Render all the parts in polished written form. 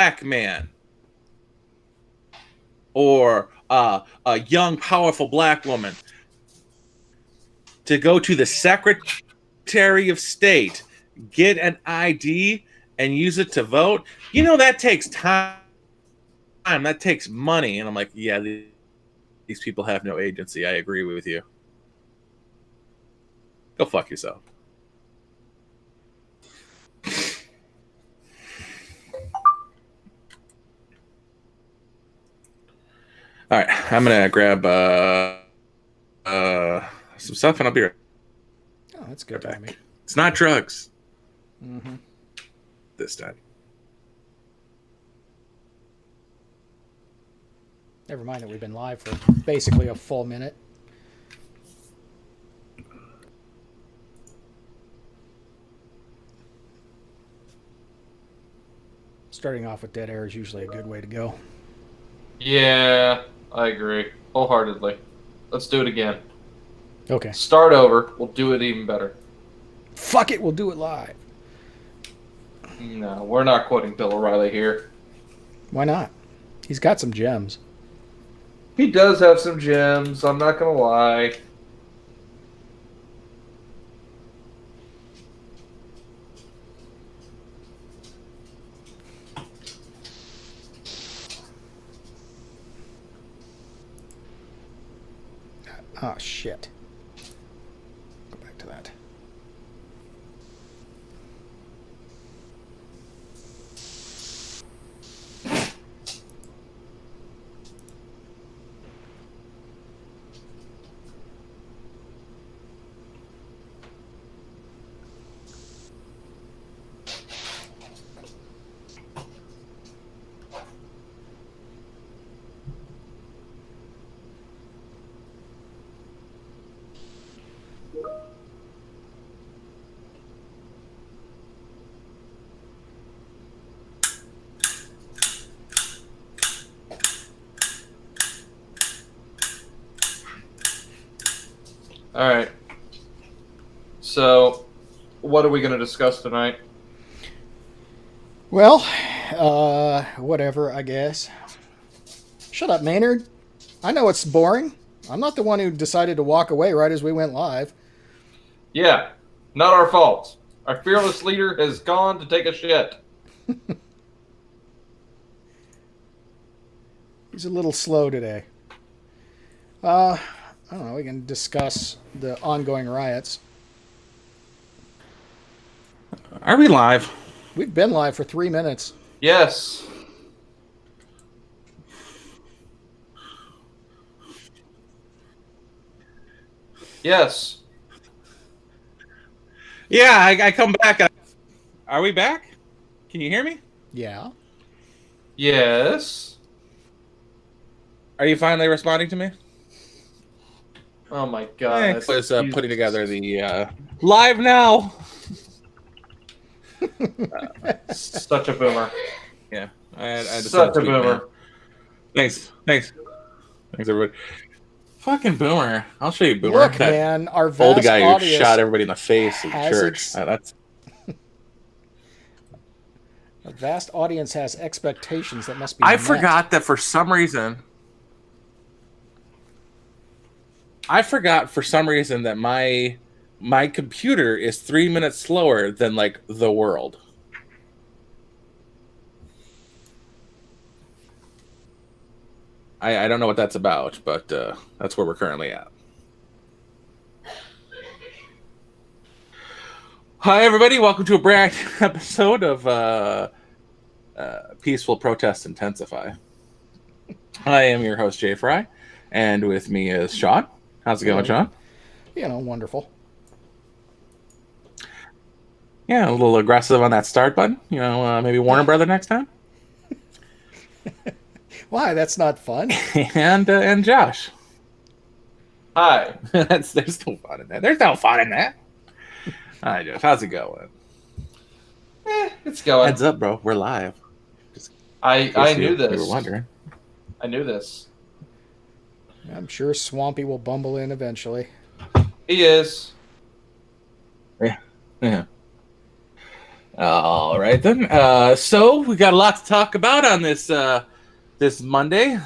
black man or a young, powerful black woman to go to the Secretary of State, get an ID, and use it to vote, that takes time. That takes money. And I'm like, yeah, these people have no agency. I agree with you. Go fuck yourself. All right, I'm gonna grab some stuff, and I'll be right. Oh, that's good timing. It's not drugs. Mm-hmm. This time. Never mind that we've been live for basically a full minute. Starting off with dead air is usually a good way to go. Yeah, I agree. Wholeheartedly. Let's do it again. Okay. Start over. We'll do it even better. Fuck it, we'll do it live. No, we're not quoting Bill O'Reilly here. Why not? He's got some gems. He does have some gems, I'm not gonna lie. Oh, shit. Go back to that. Alright. So, what are we going to discuss tonight? Well, whatever, I guess. Shut up, Maynard. I know it's boring. I'm not the one who decided to walk away right as we went live. Yeah, not our fault. Our fearless leader has gone to take a shit. He's a little slow today. I don't know, we can discuss the ongoing riots. Are we live? We've been live for 3 minutes. Yes. Yes. Yeah, I come back. Are we back? Can you hear me? Yeah. Yes. Are you finally responding to me? Oh my god. I was putting together the live now. Such a boomer. Yeah, I had to Such a tweet, man. boomer. Thanks, everybody. Fucking boomer! I'll show you, boomer. Look, that man, our vast old guy who audience shot everybody in the face at has church. That's a vast audience has expectations that must be I met. forgot that for some reason. That my computer is 3 minutes slower than like the world. I don't know what that's about, but that's where we're currently at. Hi, everybody. Welcome to a brand new episode of Peaceful Protest Intensify. I am your host, Jay Fry, and with me is Sean. How's it going, Sean? You know, wonderful. Yeah, a little aggressive on that start button. Maybe Warner Brother next time. Why? That's not fun. and Josh. Hi. There's no fun in that. There's no fun in that. Hi, Josh. How's it going? It's going. Heads up, bro. We're live. I knew this. You were wondering. I knew this. I'm sure Swampy will bumble in eventually. He is. Yeah. All right then. So we got a lot to talk about on this Monday.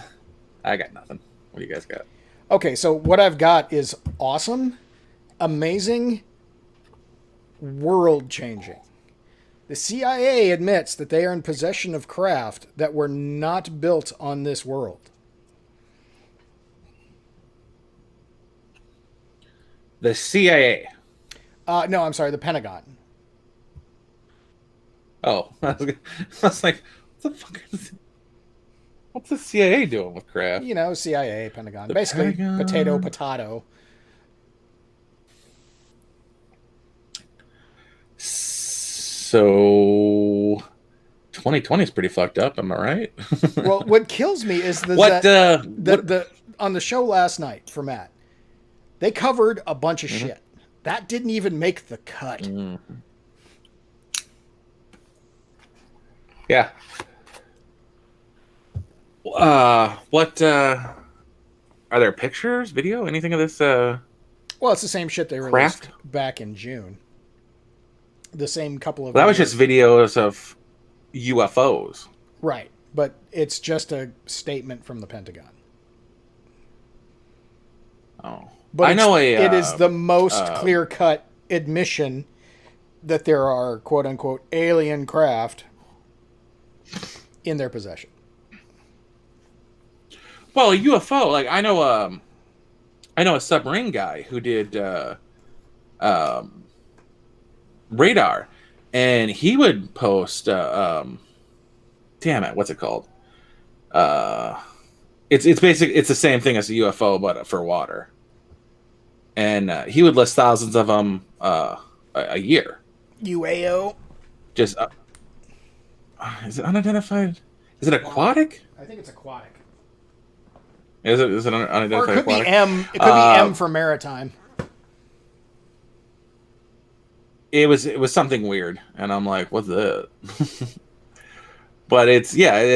I got nothing. What do you guys got? Okay, so what I've got is awesome, amazing, world-changing. The CIA admits that they are in possession of craft that were not built on this world. The CIA. No, I'm sorry, the Pentagon. Oh, I was like, what the fuck is it? What's the CIA doing with craft? You know, CIA, Pentagon. The Basically, Pentagon. potato. So 2020 is pretty fucked up, am I right? Well, what kills me is the on the show last night for Matt, they covered a bunch of shit. That didn't even make the cut. Mm-hmm. Yeah. What are there pictures, video, anything of this Well, it's the same shit they released craft? back in June. The same couple of That was videos. just videos of UFOs. Right, but it's just a statement from the Pentagon. Oh. But I know it is the most clear-cut admission that there are quote-unquote alien craft in their possession. Well, a UFO, like I know a submarine guy who did radar, and he would post damn it, what's it called? It's the same thing as a UFO but for water. And he would list thousands of them a year. UAO. Just is it unidentified? Is it aquatic? I think it's aquatic. Is it Or unidentified it could aquatic? be M. It could be M for maritime. It was something weird, and I'm like, what's that? But it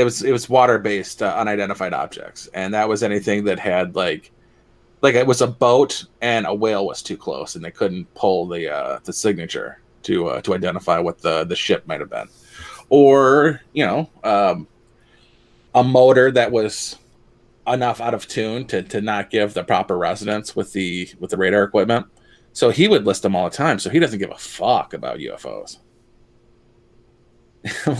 was water based unidentified objects, and that was anything that had like it was a boat and a whale was too close, and they couldn't pull the signature to identify what the ship might have been, or a motor that was enough out of tune to not give the proper resonance with the radar equipment. So he would list them all the time. So he doesn't give a fuck about UFOs.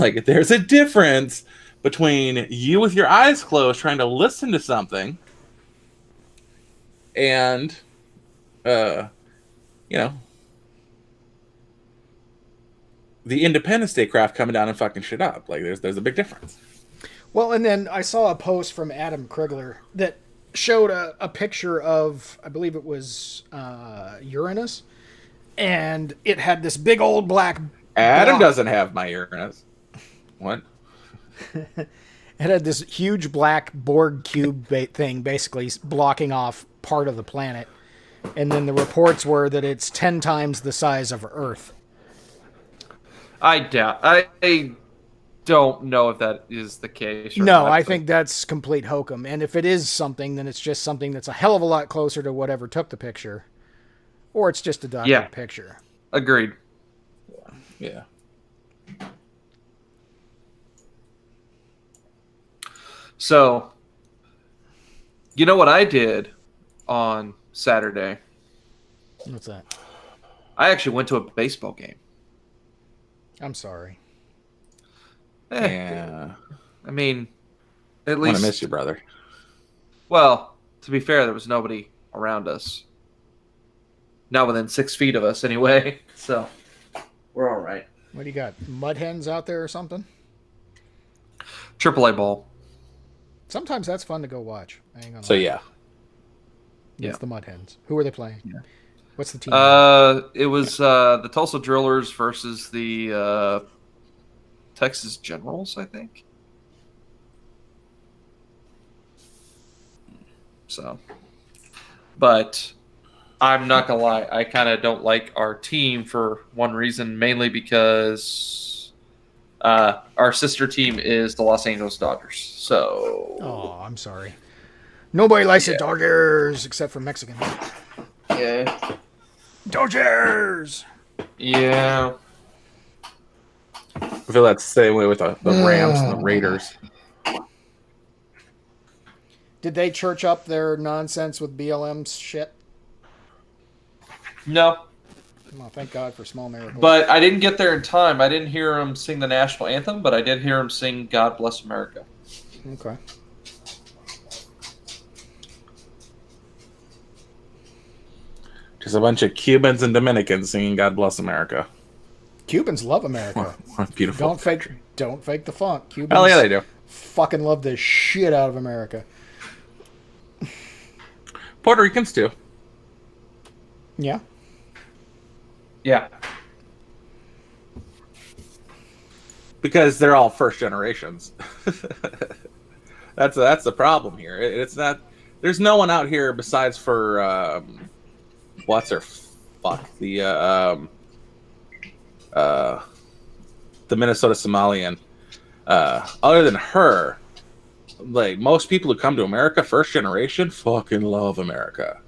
Like, there's a difference between you with your eyes closed trying to listen to something and, the Independence Day craft coming down and fucking shit up. Like, there's a big difference. Well, and then I saw a post from Adam Krigler that showed a picture of, I believe it was Uranus, and it had this big old black Adam block. doesn't have my Uranus. What? It had this huge black Borg cube thing basically blocking off part of the planet. And then the reports were that it's 10 times the size of Earth. I doubt. I don't know if that is the case. Or No, not, I but- think that's complete hokum. And if it is something, then it's just something that's a hell of a lot closer to whatever took the picture. Or it's just a doctored picture. Agreed. Yeah. So, you know what I did on Saturday? What's that? I actually went to a baseball game. I'm sorry. Yeah. I mean, at I want least. to miss you, brother. Well, to be fair, there was nobody around us. Not within 6 feet of us, anyway. So, we're all right. What do you got? Mud hens out there or something? AAA ball. Sometimes that's fun to go watch. I ain't gonna So lie. yeah. Yeah. It's the Mud Hens. Who are they playing? Yeah. What's the team? It was the Tulsa Drillers versus the Texas Generals, I think. So, but I'm not gonna lie, I kind of don't like our team for one reason, mainly because our sister team is the Los Angeles Dodgers. So, Oh, I'm sorry. Nobody likes the Dodgers except for Mexicans. yeah, Dodgers! yeah. I feel that's the same way with the Rams and the Raiders. Did they church up their nonsense with BLM's shit? No, Well, thank God for small miracles. but I didn't get there in time. I didn't hear him sing the national anthem, but I did hear him sing "God Bless America." Okay. Just a bunch of Cubans and Dominicans singing "God Bless America." Cubans love America. What beautiful. Don't fake the funk. Cubans Hell yeah, they do. fucking love the shit out of America. Puerto Ricans too. Yeah. Yeah, Because they're all first generations. That's the problem here. It's not. There's no one out here besides for what's her fuck the Minnesota Somalian. Other than her, like most people who come to America, first generation, fucking love America.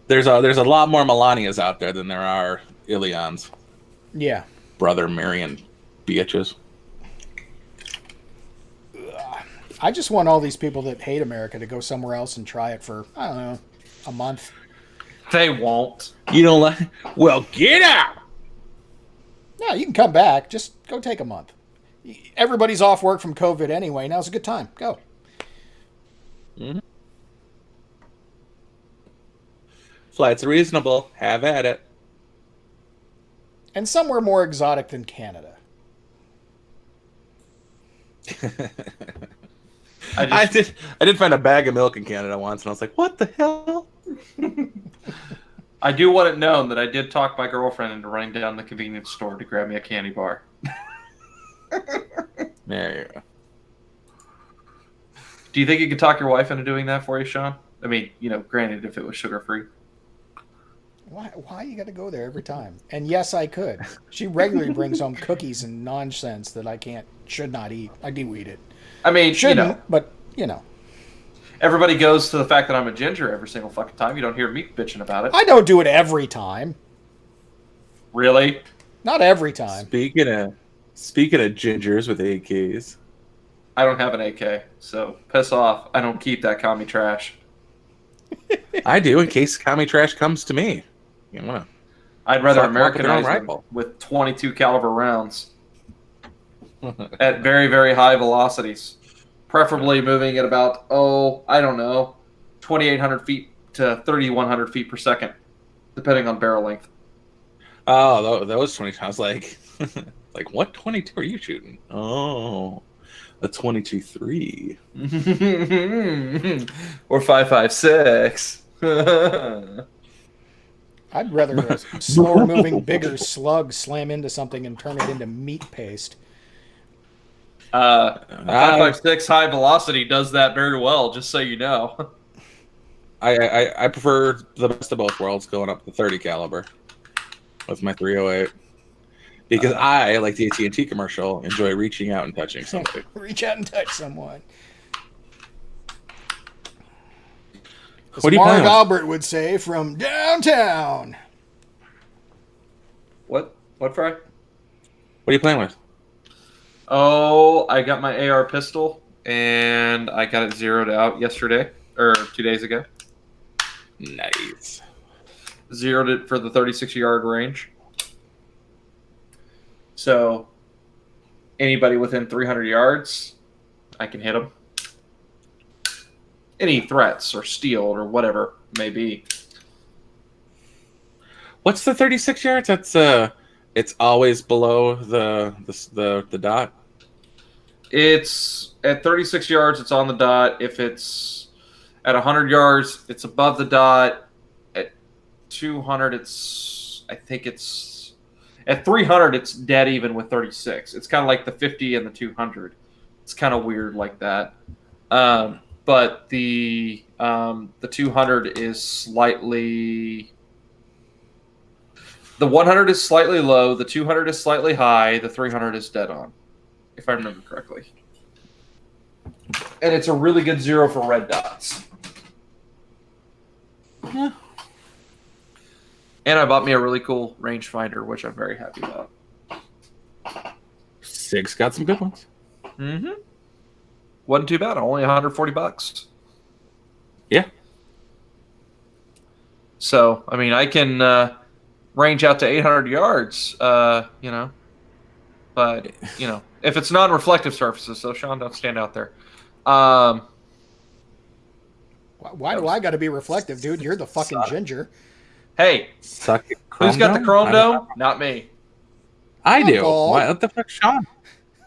There's a lot more Melanias out there than there are Ilians. Yeah. Brother Marion bitches. I just want all these people that hate America to go somewhere else and try it for, I don't know, a month. they won't. You don't like? Well, get out. No, you can come back. Just go take a month. Everybody's off work from COVID anyway. Now's a good time. Go. Mm-hmm. Flights are reasonable. Have at it. And somewhere more exotic than Canada. I did find a bag of milk in Canada once, and I was like, "What the hell?" I do want it known that I did talk my girlfriend into running down the convenience store to grab me a candy bar. There you go. Do you think you could talk your wife into doing that for you, Sean? I mean, granted, if it was sugar-free. Why you got to go there every time? And yes, I could. She regularly brings home cookies and nonsense that I should not eat. I do eat it. I mean, Shouldn't, but everybody goes to the fact that I'm a ginger every single fucking time. You don't hear me bitching about it. I don't do it every time. Really? Not every time. Speaking of gingers with AKs, I don't have an AK, so piss off. I don't keep that commie trash. I do in case commie trash comes to me. You know, I'd rather Fuck them up with their own Americanize them rifle. with 22 caliber rounds at very, very high velocities. Preferably moving at about, 2,800 feet to 3,100 feet per second, depending on barrel length. Oh, those 20. I was like, like what 22 are you shooting? Oh, a 22-3. Or 5.56. I'd rather a slower moving, bigger slug slam into something and turn it into meat paste. 5.56 high velocity does that very well, just so you know. I prefer the best of both worlds, going up to 30 caliber with my 308, because I, like the AT&T commercial, enjoy reaching out and touching somebody. Reach out and touch someone. As What are you Marv playing with? Albert would say from downtown. What, Fry? What are you playing with? Oh, I got my AR pistol, and I got it zeroed out yesterday, or 2 days ago. Nice. Zeroed it for the 36-yard range. So, anybody within 300 yards, I can hit them. Any threats or steal or whatever it may be. What's the 36 yards? That's it's always below the dot. It's at 36 yards, it's on the dot. If it's at 100 yards, it's above the dot. At 200, at 300, it's dead even with 36. It's kind of like the 50 and the 200. It's kind of weird like that. But the 200 is slightly. The 100 is slightly low. The 200 is slightly high. The 300 is dead on, if I remember correctly. And it's a really good zero for red dots. Yeah. And I bought me a really cool rangefinder, which I'm very happy about. Sig's got some good ones. Mm-hmm. Wasn't too bad. Only $140. Yeah. So, I mean, I can range out to 800 yards, but, if it's non-reflective surfaces, so Sean, don't stand out there. Why do I got to be reflective, dude? You're the fucking ginger. Hey, Suck it, who's got the chrome I don't dome? Not me. I do. Bald. What the fuck, Sean?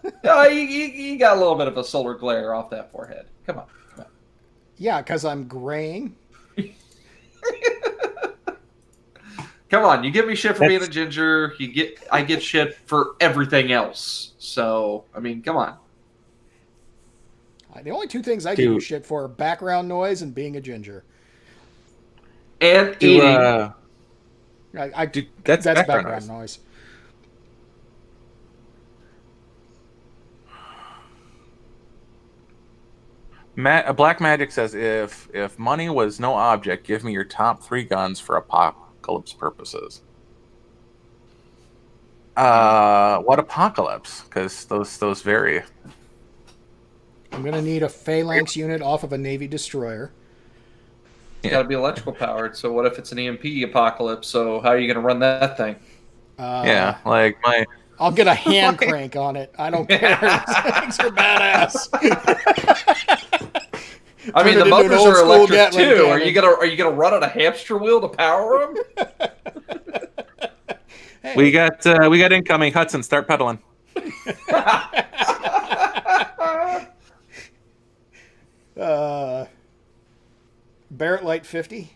You got a little bit of a solar glare off that forehead. Come on. Yeah, because I'm graying. Come on, you give me shit for being a ginger. I get shit for everything else. So, I mean, come on. The only two things I give you shit for are background noise and being a ginger. And eating. That's background noise. Black Magic says, if money was no object, give me your top 3 guns for apocalypse purposes. What apocalypse? Because those vary. I'm gonna need a phalanx unit off of a Navy destroyer. It's got to be electrical powered. So what if it's an EMP apocalypse? So how are you going to run that thing? Yeah, like my. I'll get a hand crank on it. I don't care. Things are badass. I mean, the motors are electric too. Are you gonna run on a hamster wheel to power them? Hey. We got incoming. Hudson, start pedaling. Barrett Light 50.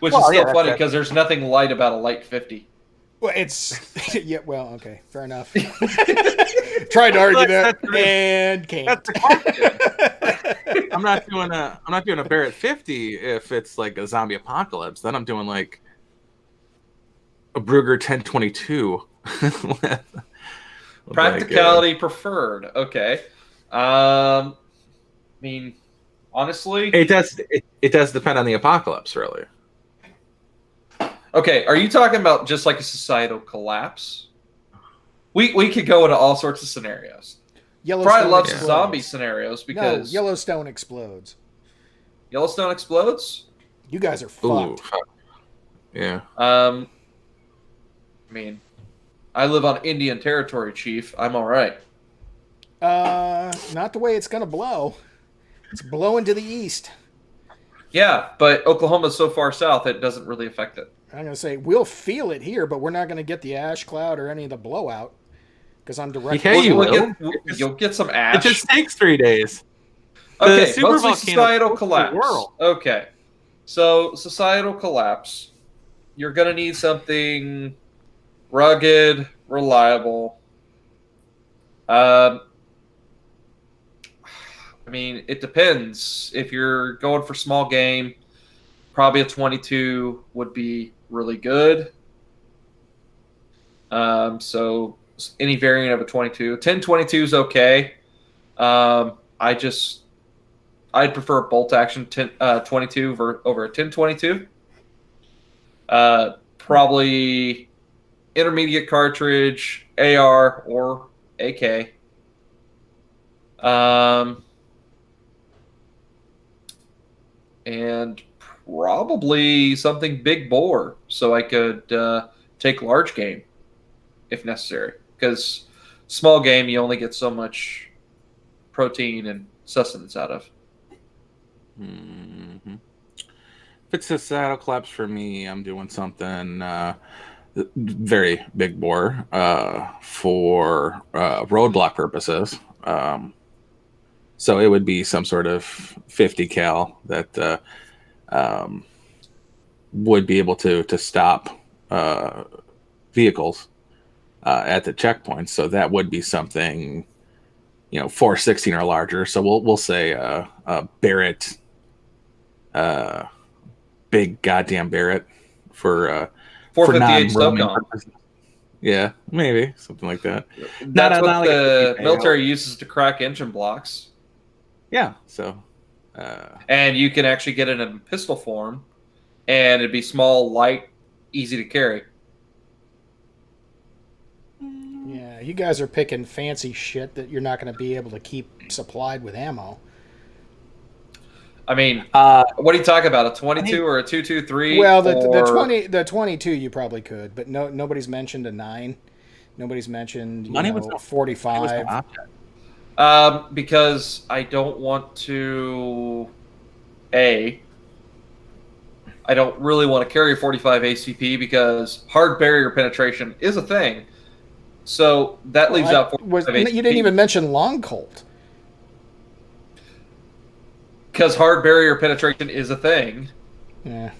Which is still funny because there's nothing light about a Light 50. Well, it's yeah. Well, okay, fair enough. Tried to argue that and can't. That's the I'm not doing a Barrett 50 if it's like a zombie apocalypse. Then I'm doing like a Brugger 1022. Practicality preferred. Okay. I mean, honestly, it does depend on the apocalypse, really. Okay, are you talking about just like a societal collapse? We could go into all sorts of scenarios. Probably love some zombie scenarios because Yellowstone explodes. Yellowstone explodes? You guys are fucked. Ooh, yeah. I mean, I live on Indian territory, Chief. I'm all right. Not the way it's gonna blow. It's blowing to the east. Yeah, but Oklahoma's so far south it doesn't really affect it. I'm going to say, we'll feel it here, but we're not going to get the ash cloud or any of the blowout because I'm directly... Yeah, you'll get some ash. It just takes 3 days. Okay, mostly societal collapse. Okay, so societal collapse. You're going to need something rugged, reliable. I mean, it depends. If you're going for small game, probably a 22 would be really good. So any variant of a 22. 1022 is okay. I'd prefer a bolt action 22 over a 1022. Probably intermediate cartridge, AR or AK. And probably something big bore so I could take large game if necessary. Because small game, you only get so much protein and sustenance out of. Mm-hmm. If it's a saddle collapse for me, I'm doing something very big bore for roadblock purposes. So it would be some sort of 50 cal that would be able to stop vehicles at the checkpoints. So that would be something, 416 or larger. So we'll say a Barrett, big goddamn Barrett for 458 non-roaming SOCOM. purposes. Yeah, maybe something like that. That's what the military uses to crack engine blocks. Yeah, so and you can actually get it in pistol form, and it'd be small, light, easy to carry. Yeah, You guys are picking fancy shit that you're not going to be able to keep supplied with ammo. I mean, what are you talking about? A 22 or a 223? Well, the 22 you probably could, but nobody's mentioned a 9. Nobody's mentioned Money was no 45. option. Because I don't want to. I don't really want to carry a 45 ACP because hard barrier penetration is a thing. So that leaves out 45 ACP. You didn't even mention long Colt. Because hard barrier penetration is a thing. Yeah.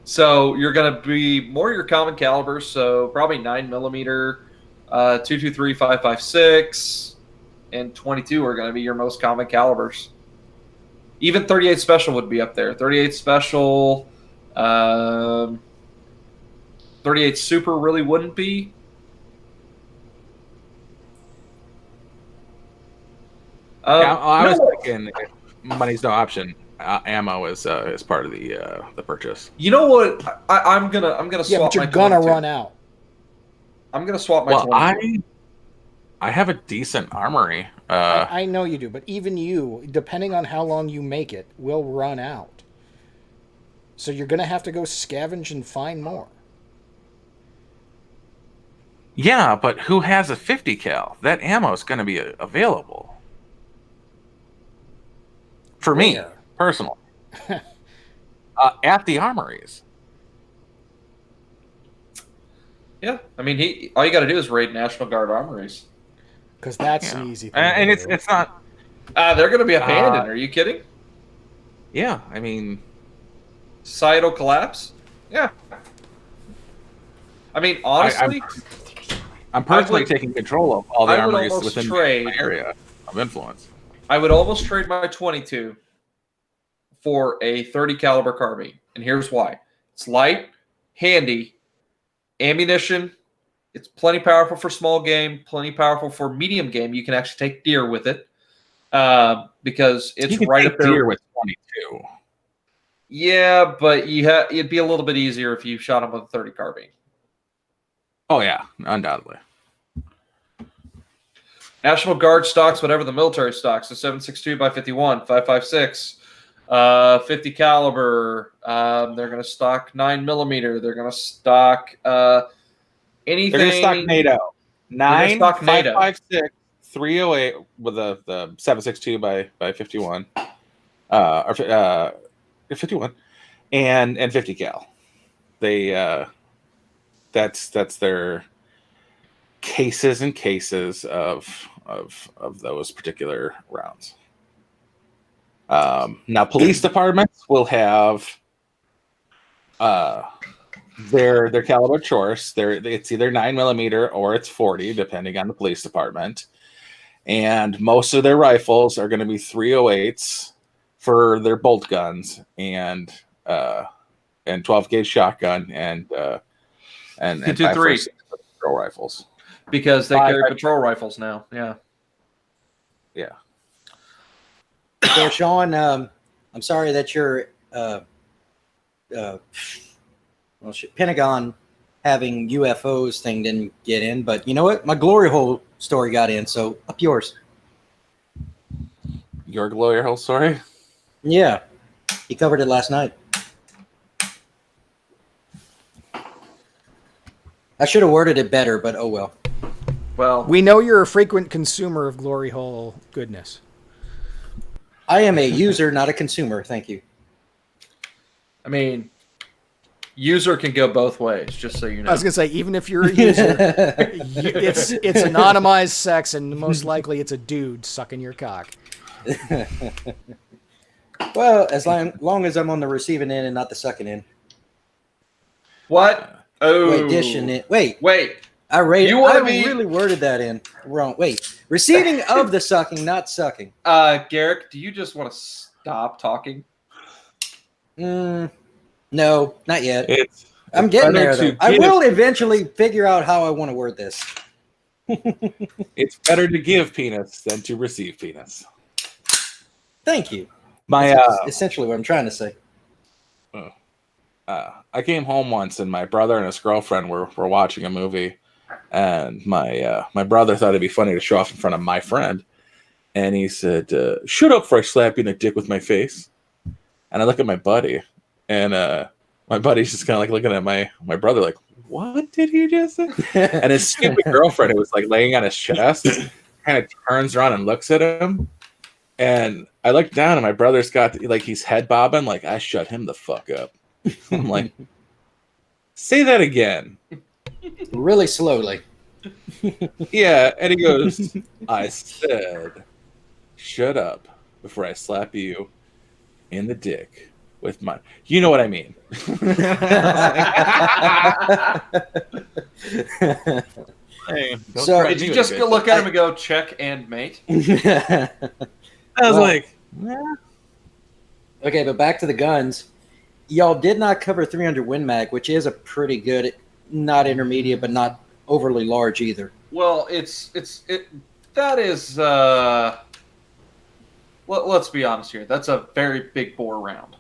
So you're going to be more your common calibers, so probably 9mm, 223, 5.56, and 22 are going to be your most common calibers. Even 38 Special would be up there. 38 Special, 38 Super really wouldn't be. I was thinking money's no option. Ammo is part of the purchase. You know what? I'm gonna swap. Yeah, but you're my gonna 22. run out. I'm gonna swap my 22. I have a decent armory. I know you do, but even you, depending on how long you make it, will run out. So you're gonna have to go scavenge and find more. Yeah, but who has a 50 cal? That ammo is going to be available. For me, Where? personally. At the armories. Yeah, I mean, all you got to do is raid National Guard armories. Because that's an easy thing. And to do. it's not. They're going to be abandoned. Are you kidding? Yeah, I mean, Societal collapse? Yeah. I mean, honestly, I'm personally taking control of all the I would armories almost within trade- my area of influence. I would almost trade my 22 for a 30 caliber carbine, and here's why: it's light, handy, ammunition. It's plenty powerful for small game, plenty powerful for medium game. You can actually take deer with it because it's You can right take up there. deer with 22. Yeah, but it'd be a little bit easier if you shot them with a 30 carbine. Oh yeah, undoubtedly. National Guard stocks whatever the military stocks. So 7.62 by 51, 5.56, 50 caliber. They're going to stock 9mm. They're going to stock anything. They're going to stock NATO. gonna 9, stock NATO. 5.56, 308 with the 7.62 by 51. Or 51 and 50 cal. They that's their cases and cases of those particular rounds. Now police departments will have their caliber choice. It's either 9mm or it's 40, depending on the police department. And most of their rifles are going to be 308s for their bolt guns and 12 gauge shotgun and 223 patrol rifles. because they carry patrol rifles now. Yeah. Yeah. So, Sean, I'm sorry that your Pentagon having UFOs thing didn't get in, but you know what? My glory hole story got in, so up yours. Your glory hole story? Yeah, he covered it last night. I should have worded it better, but oh well. Well, We know you're a frequent consumer of glory hole goodness. I am a user, not a consumer. Thank you. I mean, user can go both ways, just so you know. I was gonna say, even if you're a user, it's anonymized sex, and most likely it's a dude sucking your cock. Well, as long as I'm on the receiving end and not the sucking end. What? Oh. Wait, dishing it. Wait. I really worded that in wrong. Wait, receiving of the sucking, not sucking. Garrick, do you just want to stop talking? No, not yet. It's I'm getting better there, to though. I give- will eventually figure out how I want to word this. It's better to give penis than to receive penis. Thank you. My That's essentially what I'm trying to say. I came home once, and my brother and his girlfriend were watching a movie, and my brother thought it'd be funny to show off in front of my friend, and he said, "Shut up, before I slap you in the dick with my face." And I look at my buddy, and my buddy's just kind of like looking at my brother, like, "What did he just say?" And his stupid girlfriend, who was like laying on his chest, kind of turns around and looks at him. And I look down, and my brother's got like he's head bobbing, like I shut him the fuck up. I'm like, say that again. Really slowly. Yeah, and he goes, I said, shut up before I slap you in the dick with my. You know what I mean. Hey, So, Did you just go look at him and go, check and mate? I was Well- like, Okay, but back to the guns. Y'all did not cover 300 Win Mag, which is a pretty good, not intermediate, but not overly large either. Well, that is, let's be honest here. That's a very big bore round.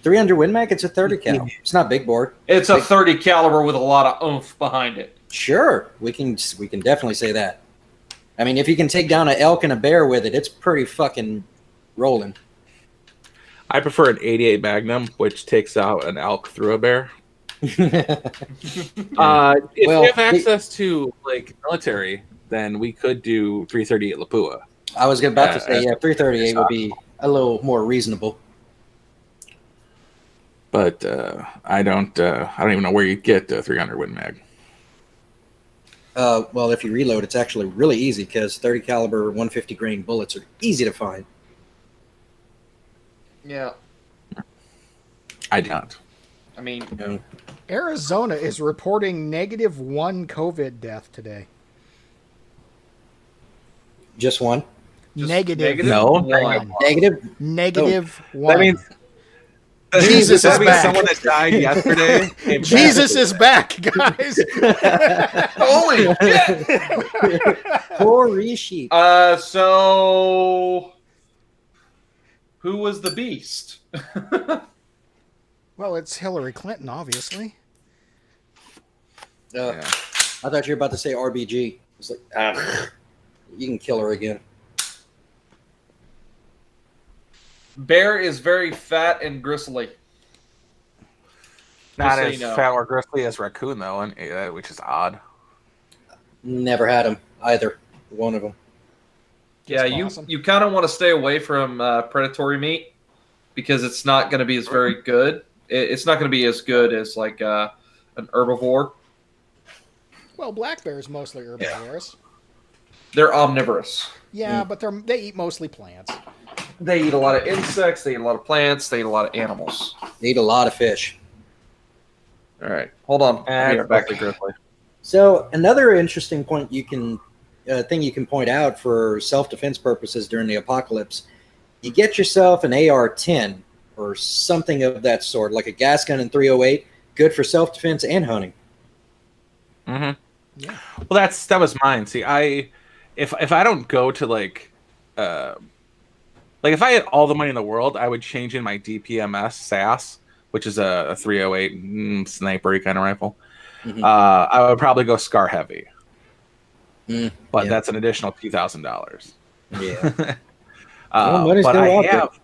300 Win Mag, it's a 30 cal. It's not big board. It's a 30 caliber with a lot of oomph behind it. Sure, we can definitely say that. I mean, if you can take down an elk and a bear with it, it's pretty fucking rolling. I prefer an 88 Magnum, which takes out an elk through a bear. If Well, we have access to like military, then we could do 338 Lapua. I was about to say, yeah, 338 would be a little more reasonable. But I don't even know where you get 300 Win Mag. Well, if you reload, it's actually really easy because 30 caliber 150 grain bullets are easy to find. Yeah. I don't. I mean, You know? Arizona is reporting -1 COVID death today. Just one. just Negative No. one. Negative. -1. That means Jesus that is means back. someone that died yesterday. came back. Jesus is back, guys. Holy shit! Holy sheep. So who was the beast? Well, it's Hillary Clinton, obviously. Yeah. I thought you were about to say RBG. It's like, you can kill her again. Bear is very fat and gristly. Not so as you know. fat or gristly as raccoon though, which is odd. Never had them either. One of them. Yeah, awesome. you kind of want to stay away from predatory meat because it's not going to be as very good. It's not going to be as good as like an herbivore. Well, black bears mostly herbivores. They're omnivorous. Yeah, but they eat mostly plants. They eat a lot of insects. They eat a lot of plants. They eat a lot of animals. They eat a lot of fish. All right, hold on. I'll be right back. Mostly grizzly. So another interesting point thing you can point out for self-defense purposes during the apocalypse, you get yourself an AR-10 or something of that sort, like a gas gun in 308, good for self-defense and hunting. Mm-hmm. Yeah. Well, that was mine. See, if I don't go to like if I had all the money in the world, I would change in my DPMS SAS, which is a 308 sniper kind of rifle. Mhm. I would probably go Scar Heavy, but yeah. that's an additional $2,000. Yeah. Well, money's But still I out there. have,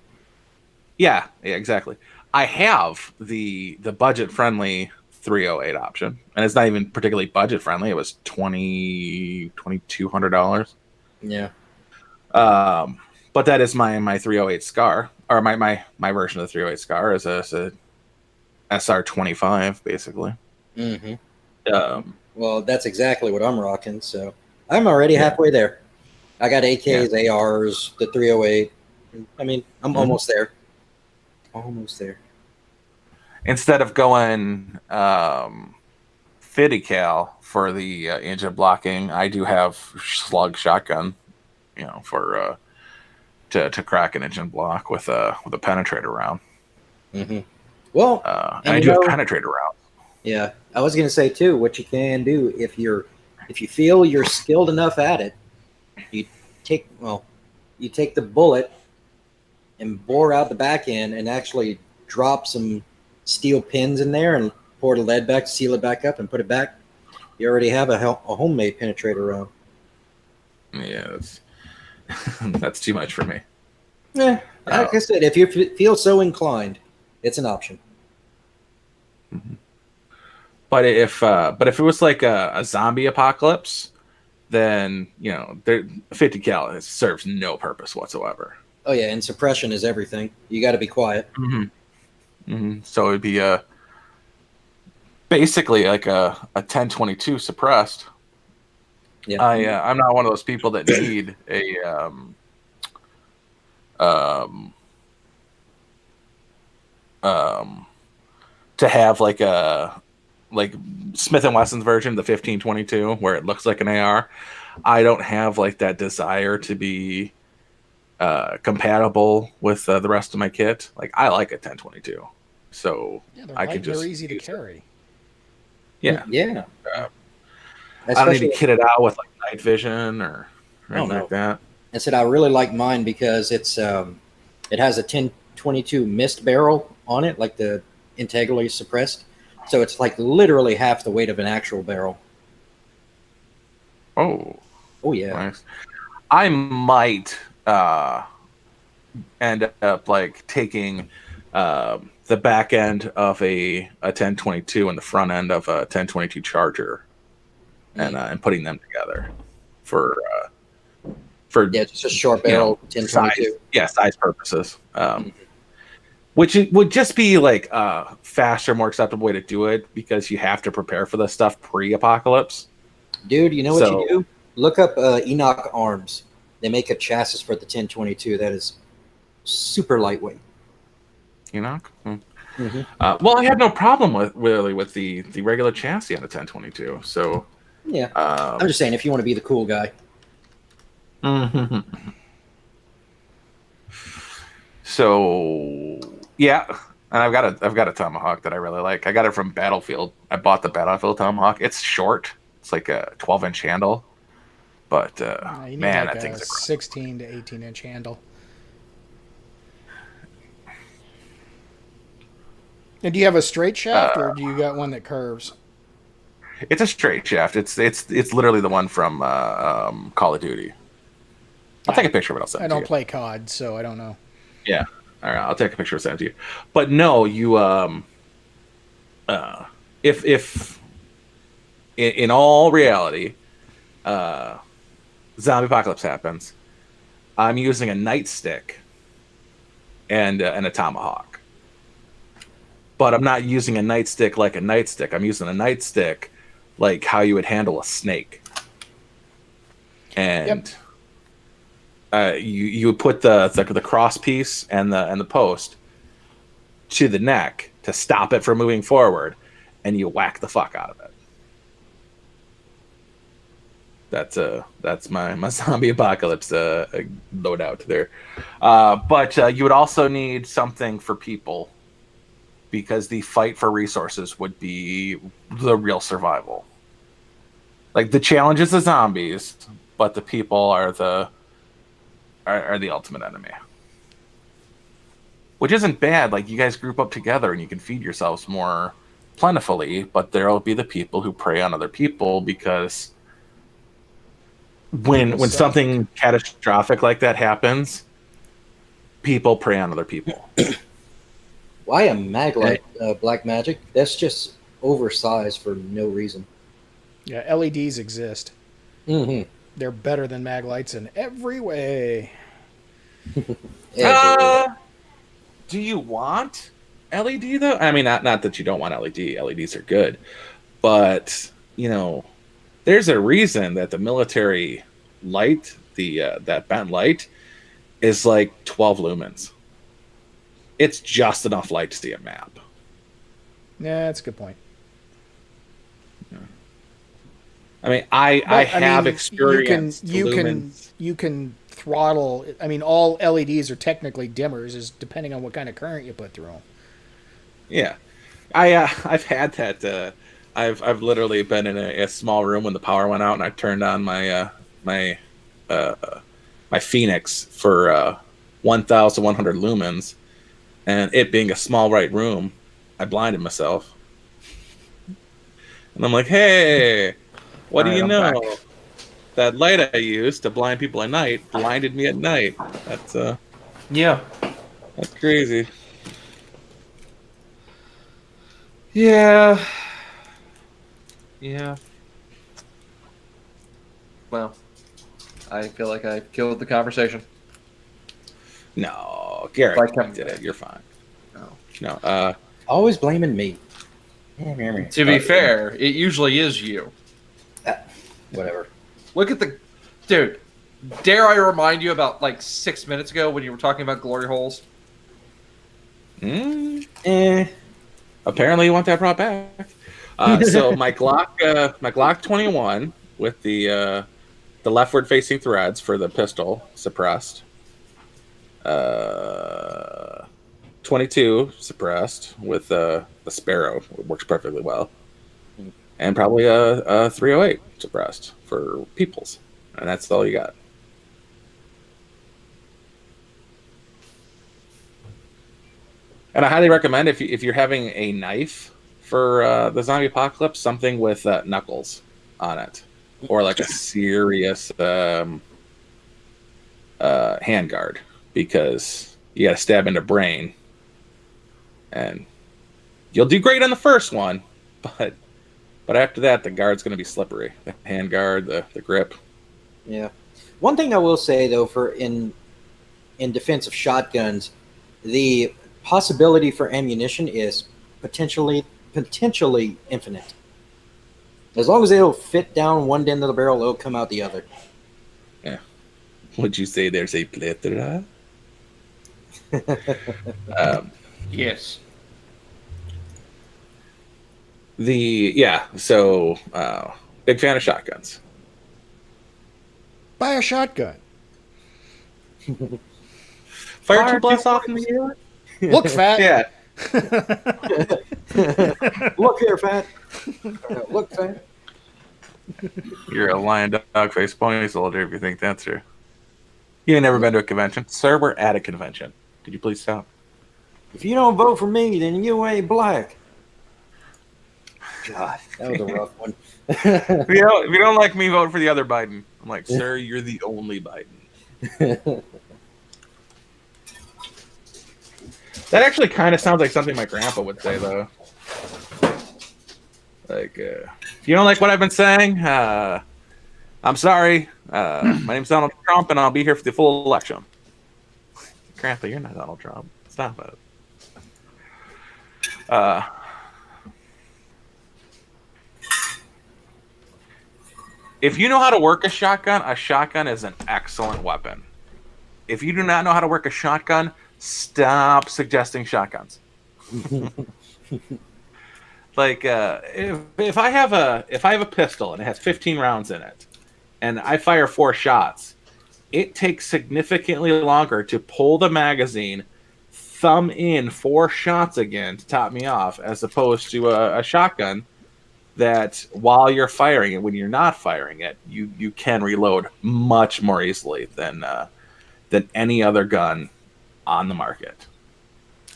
yeah, exactly. I have the budget friendly 308 option, and it's not even particularly budget friendly. It was $2,200. Yeah. But that is my 308 Scar, or my version of the 308 Scar is a SR25 basically. Mm-hmm. Um, Well, that's exactly what I'm rocking. So I'm already halfway there. I got AKs, ARs, the 308. I mean, I'm almost there. Almost there. Instead of going 50 cal for the engine blocking, I do have slug shotgun, for to crack an engine block with a penetrator round. Mm-hmm. Well, And I do have penetrator rounds. yeah, I was gonna say too. What you can do if you feel you're skilled enough at it, you take the bullet and bore out the back end and actually drop some steel pins in there and pour the lead back, seal it back up, and put it back. You already have a homemade penetrator round. Yeah, that's too much for me. Yeah, like I said, if you feel so inclined, it's an option. Mm-hmm. But if it was like a zombie apocalypse, then 50 cal serves no purpose whatsoever. Oh yeah, and suppression is everything. You got to be quiet. Mm-hmm. Mm-hmm. So it'd be basically like a 1022 suppressed. Yeah, I'm not one of those people that need a to have like Smith and Wesson's version, the 1522, where it looks like an AR. I don't have like that desire to be compatible with the rest of my kit. Like I like a 1022, so I could just. They're easy to carry. Yeah, yeah. I don't need to kit it out with like night vision or anything like that. I said I really like mine because it has a 1022 mist barrel on it, like the integrally suppressed. So it's like literally half the weight of an actual barrel. Oh yeah. Nice. I might end up like taking the back end of a 1022 and the front end of a 1022 Charger and putting them together for just a short barrel 1022. Size purposes. Which would just be like a faster, more acceptable way to do it because you have to prepare for this stuff pre-apocalypse. Dude, you know what you do? Look up Enoch Arms. They make a chassis for the 1022 that is super lightweight. Enoch? Mm-hmm. Well, I have no problem with the regular chassis on the 1022. So yeah, I'm just saying if you want to be the cool guy. Mm-hmm. So yeah, and I've got a Tomahawk that I really like. I got it from Battlefield. I bought the Battlefield Tomahawk. It's short. It's like a 12-inch handle, but man, like that thing's a 16 to 18-inch handle. And do you have a straight shaft or do you got one that curves? It's a straight shaft. It's literally the one from Call of Duty. I'll take a picture of it. I'll send it to you. I don't play COD, so I don't know. Yeah. All right. I'll take a picture and send it to you. But no, you if in all reality, zombie apocalypse happens, I'm using a nightstick and a tomahawk. But I'm not using a nightstick like a nightstick. I'm using a nightstick like how you would handle a snake. And you put the cross piece and the post to the neck to stop it from moving forward, and you whack the fuck out of it. That's my zombie apocalypse loadout there. But you would also need something for people, because the fight for resources would be the real survival. Like the challenge is the zombies, but the people are the ultimate enemy. Which isn't bad. Like you guys group up together and you can feed yourselves more plentifully, but there will be the people who prey on other people, because when something catastrophic like that happens, people prey on other people. Why a Maglite black magic? That's just oversized for no reason. Yeah, LEDs exist. Mm-hmm. They're better than Maglites in every way. Do you want LED though? I mean, not that you don't want LED. LEDs are good, but there's a reason that the military light, that bent light, is like 12 lumens. It's just enough light to see a map. Yeah, that's a good point. I mean, I have experience. You can throttle. I mean, all LEDs are technically dimmers, is depending on what kind of current you put through them. Yeah, I've had that. I've literally been in a small room when the power went out, and I turned on my Phoenix for 1,100 lumens, and it being a small right room, I blinded myself. And I'm like, hey, what do All right, you I'm know? back. That light I used to blind people at night blinded me at night. Yeah. That's crazy. Yeah. Yeah. Well, I feel like I killed the conversation. No, Garrett By coming did it. back. You're fine. No. No, Always blaming me. To be fair, it usually is you. Whatever. Look at the dude. Dare I remind you about like 6 minutes ago when you were talking about glory holes? Apparently you want that brought back. So my Glock 21 with the leftward facing threads for the pistol suppressed. 22 suppressed with the Sparrow. It works perfectly well. And probably a 308 suppressed for peoples. And that's all you got. And I highly recommend if you're having a knife for the zombie apocalypse, something with knuckles on it, or like a serious handguard, because you got to stab into brain, and you'll do great on the first one, but after that, the guard's going to be slippery. The handguard, the grip. Yeah. One thing I will say though, for in defense of shotguns, the possibility for ammunition is potentially infinite. As long as it'll fit down one end of the barrel, it'll come out the other. Yeah. Would you say there's a plethora? Yes. So big fan of shotguns. Buy a shotgun. Fire 2 blasts off in the air. Look, fat. Yeah. Look here, fat. Look, fat. You're a lion dog face pony soldier if you think that's true. You ain't never been to a convention. Sir, we're at a convention. Could you please stop? If you don't vote for me, then you ain't black. God, that was a rough one. If you don't like me, vote for the other Biden. I'm like, sir, you're the only Biden. That actually kind of sounds like something my grandpa would say, though. Like, if you don't like what I've been saying, I'm sorry. My name's Donald Trump, and I'll be here for the full election. Grandpa, you're not Donald Trump. Stop it. If you know how to work a shotgun is an excellent weapon. If you do not know how to work a shotgun, stop suggesting shotguns. Like if I have a pistol and it has 15 rounds in it, and I fire 4 shots, it takes significantly longer to pull the magazine, thumb in 4 shots again to top me off, as opposed to a shotgun that while you're firing it, when you're not firing it, you can reload much more easily than any other gun on the market.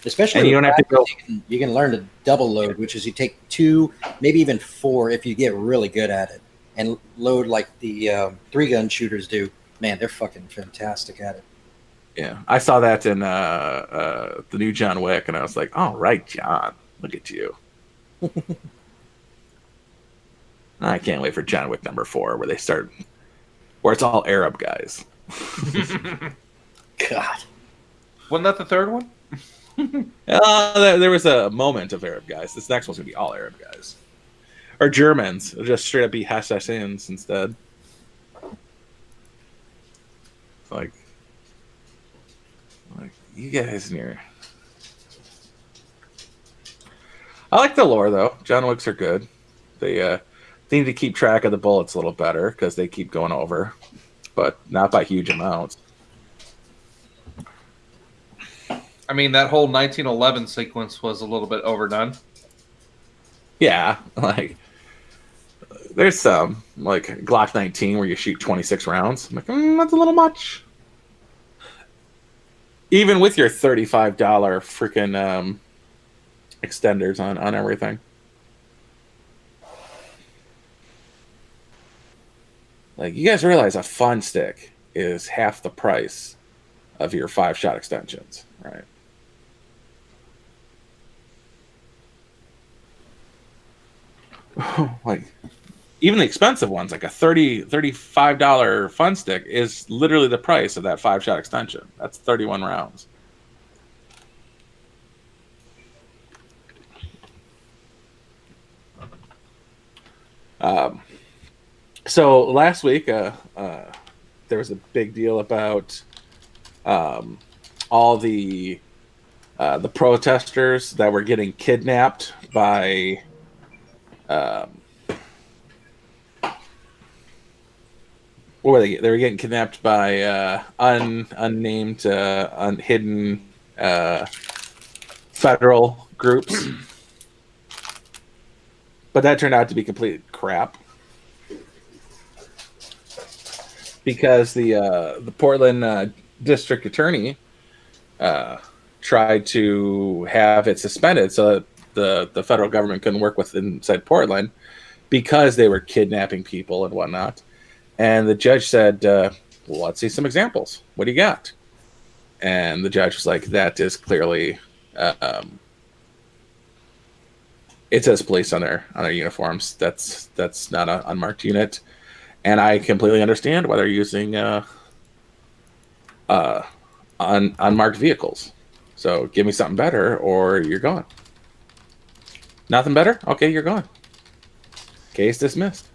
Especially, and you don't have to go. You can learn to double load, which is you take 2, maybe even 4 if you get really good at it, and load like the 3-gun shooters do. Man, they're fucking fantastic at it. Yeah, I saw that in the new John Wick, and I was like, "All right, John, look at you." I can't wait for John Wick number 4, where it's all Arab guys. God, wasn't that the third one? There was a moment of Arab guys. This next one's gonna be all Arab guys, or Germans. It'll just straight up be Assassins instead. It's like you guys in your. I like the lore though. John Wicks are good. They need to keep track of the bullets a little better because they keep going over, but not by huge amounts. I mean, that whole 1911 sequence was a little bit overdone. Yeah, like there's some like Glock 19 where you shoot 26 rounds. I'm like, that's a little much. Even with your $35 freaking extenders on everything. Like, you guys realize a fun stick is half the price of your 5-shot extensions, right? Like, even the expensive ones, like a $35 fun stick, is literally the price of that 5-shot extension. That's 31 rounds. So last week, there was a big deal about all the protesters that were getting kidnapped by what were they? They were getting kidnapped by unnamed, hidden federal groups, but that turned out to be complete crap. Because the Portland district attorney tried to have it suspended so that the federal government couldn't work with inside Portland because they were kidnapping people and whatnot. And the judge said, well, let's see some examples. What do you got? And the judge was like, that is clearly it says police on their uniforms. That's not an unmarked unit. And I completely understand why they're using unmarked vehicles. So give me something better or you're gone. Nothing better? Okay, you're gone. Case dismissed.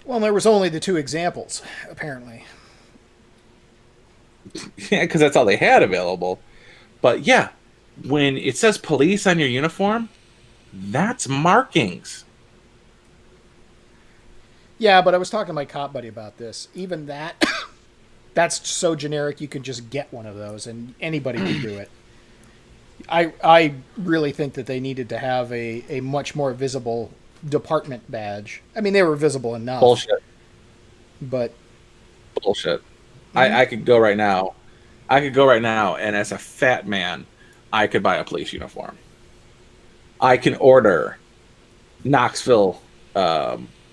Well, there was only the 2 examples, apparently. Yeah, because that's all they had available. But yeah, when it says police on your uniform, that's markings. Yeah, but I was talking to my cop buddy about this. Even that, that's so generic you can just get one of those and anybody can do it. I really think that they needed to have a much more visible department badge. I mean, they were visible enough. Bullshit. But bullshit. I could go right now. And as a fat man, I could buy a police uniform. I can order Knoxville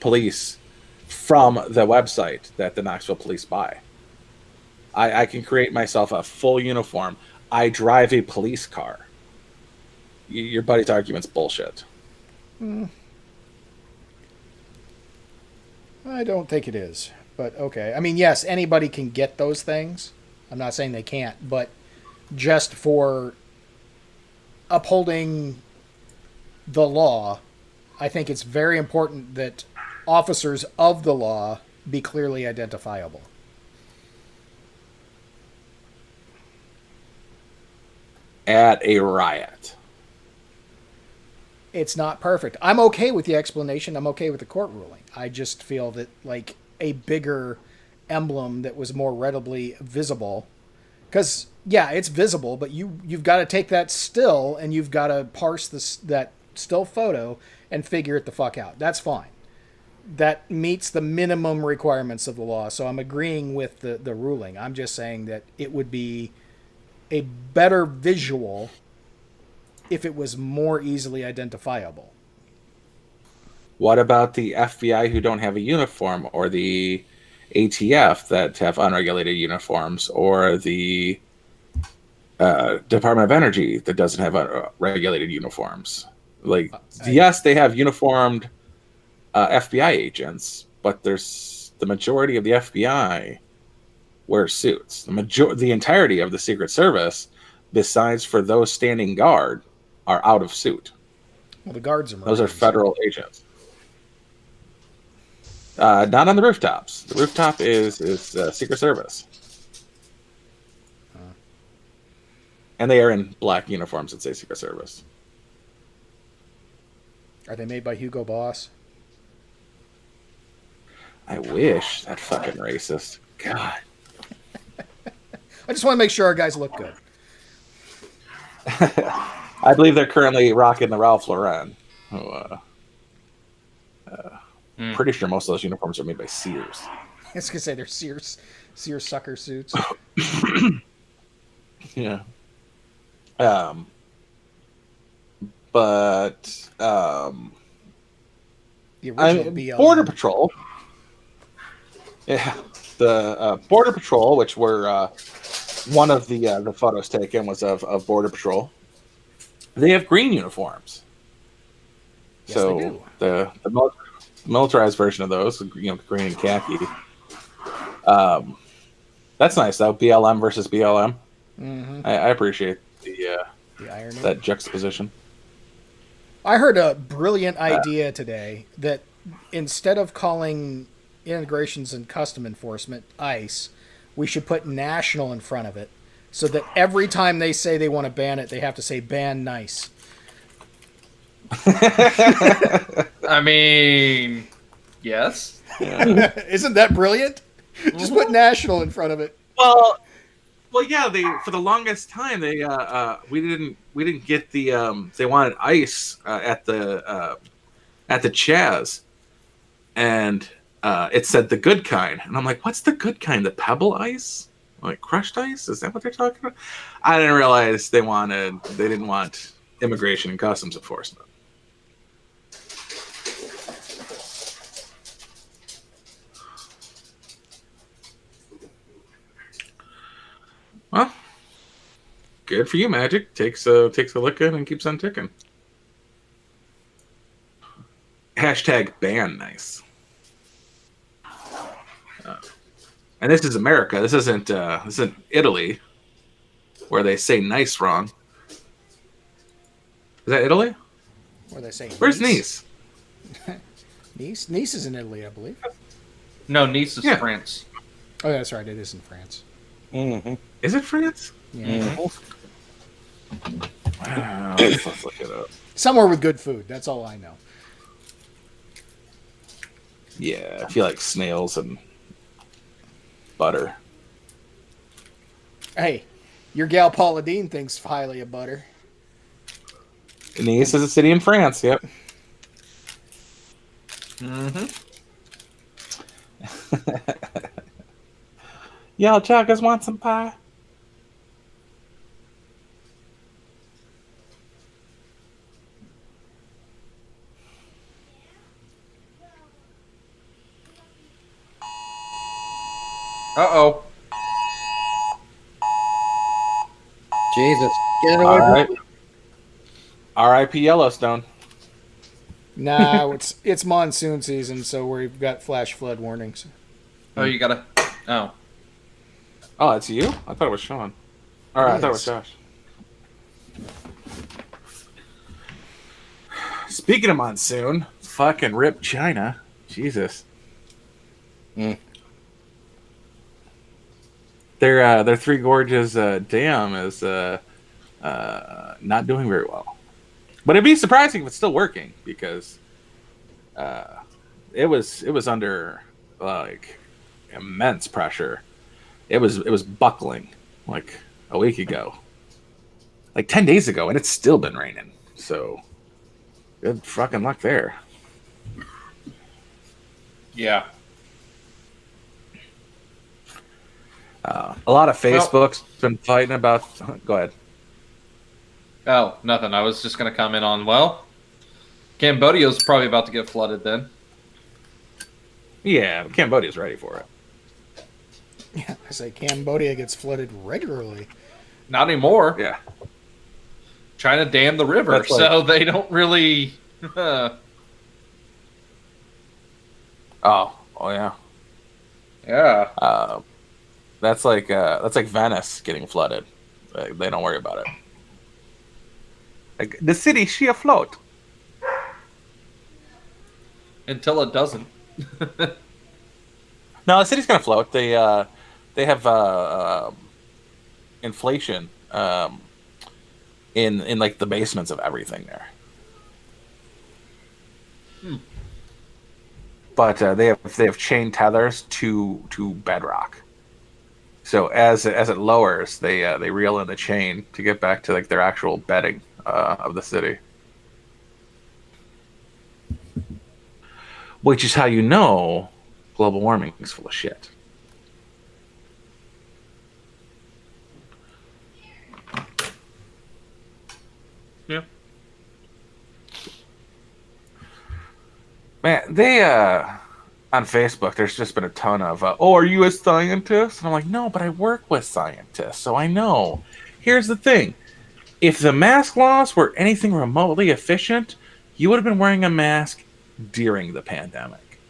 police from the website that the Knoxville police buy. I can create myself a full uniform. I drive a police car. Your buddy's argument's bullshit. I don't think it is. But okay. I mean, yes, anybody can get those things. I'm not saying they can't, but just for upholding the law, I think it's very important that officers of the law be clearly identifiable. At a riot. It's not perfect. I'm okay with the explanation. I'm okay with the court ruling. I just feel that, like, a bigger emblem that was more readily visible, because yeah, it's visible, but you've got to take that still and you've got to parse that still photo and figure it the fuck out. That's fine. That meets the minimum requirements of the law. So I'm agreeing with the ruling. I'm just saying that it would be a better visual if it was more easily identifiable. What about the FBI who don't have a uniform, or the ATF that have unregulated uniforms, or the Department of Energy that doesn't have regulated uniforms? Like, yes, they have uniformed FBI agents, but there's the majority of the FBI wear suits. The entirety of the Secret Service, besides for those standing guard, are out of suit. Well, the guards are Those are federal agents. Not on the rooftops. The rooftop is Secret Service. And they are in black uniforms that say Secret Service. Are they made by Hugo Boss? I wish. That fucking racist. God. I just want to make sure our guys look good. I believe they're currently rocking the Ralph Lauren. Who, pretty sure most of those uniforms are made by Sears. was gonna say they're seersucker suits. Yeah. But The original BLM. Border Patrol. Yeah, the Border Patrol, which were one of the photos taken was of Border Patrol. They have green uniforms. Yes, So they do. the militarized version of those, green and khaki. That's nice though. BLM versus BLM. Mm-hmm. I appreciate the irony. that juxtaposition. I heard a brilliant idea today that instead of calling Immigrations and Custom Enforcement ICE, we should put national in front of it, so that every time they say they want to ban it, they have to say ban nice. I mean, yes. Yeah. Isn't that brilliant? Just put national in front of it. Well, yeah. They for the longest time we didn't get the they wanted ice at the Chaz, and it said the good kind, and I'm like, what's the good kind? The pebble ice, like crushed ice? Is that what they're talking about? I didn't realize they didn't want immigration and customs enforcement. Well, good for you, Magic. Takes a licking and keeps on ticking. Hashtag ban nice. And this is America. This isn't Italy, where they say nice wrong. Is that Italy? Where they say Where's Nice? Nice is in Italy, I believe. No, Nice is France. Oh, that's right. It is in France. Mm-hmm. Is it France? Yeah. Let's look it up. Somewhere with good food. That's all I know. Yeah, I feel like snails and butter. Hey, your gal Paula Dean thinks highly of butter. Nice is a city in France. Yep. Mm-hmm. Y'all chuggers want some pie? Uh-oh. Jesus. Get away All from right. R.I.P. Yellowstone. Nah, it's monsoon season, so we've got flash flood warnings. Oh, you gotta... Oh. Oh, it's you? I thought it was Sean. All right, I thought it was Josh. Speaking of monsoon, fucking rip China. Jesus. Their Three Gorges dam is not doing very well. But it'd be surprising if it's still working, because it was under like immense pressure. It was buckling like a week ago, like 10 days ago, and it's still been raining. So good fucking luck there. Yeah. A lot of Facebook's been fighting about. Go ahead. Oh, nothing. I was just going to comment on, well, Cambodia's probably about to get flooded then. Yeah, Cambodia's ready for it. Yeah, I say Cambodia gets flooded regularly. Not anymore. Yeah. China dammed the river, That's like- so they don't really... Oh yeah. Yeah. That's like Venice getting flooded. They don't worry about it. Like, the city, she afloat. Until it doesn't. No, the city's gonna float. They have inflation in like the basements of everything there. But they have chain tethers to bedrock. So as it lowers, they reel in the chain to get back to like their actual bedding of the city. Which is how you know global warming is full of shit. Yeah. Man, they on Facebook, there's just been a ton of, oh, are you a scientist? And I'm like, no, but I work with scientists, so I know. Here's the thing. If the mask laws were anything remotely efficient, you would have been wearing a mask during the pandemic.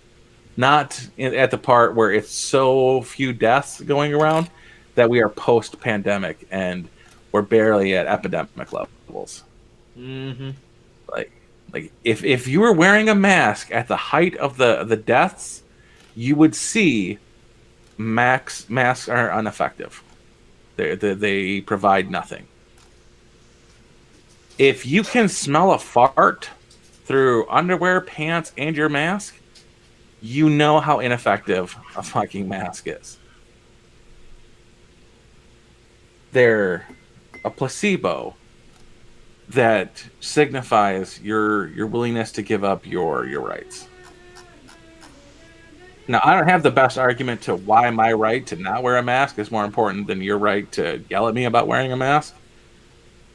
Not at the part where it's so few deaths going around that we are post-pandemic and we're barely at epidemic levels. Mm-hmm. Like if you were wearing a mask at the height of the deaths, you would see masks are ineffective. They provide nothing. If you can smell a fart through underwear, pants, and your mask, you know how ineffective a fucking mask is. They're a placebo that signifies your willingness to give up your rights. Now, I don't have the best argument to why my right to not wear a mask is more important than your right to yell at me about wearing a mask,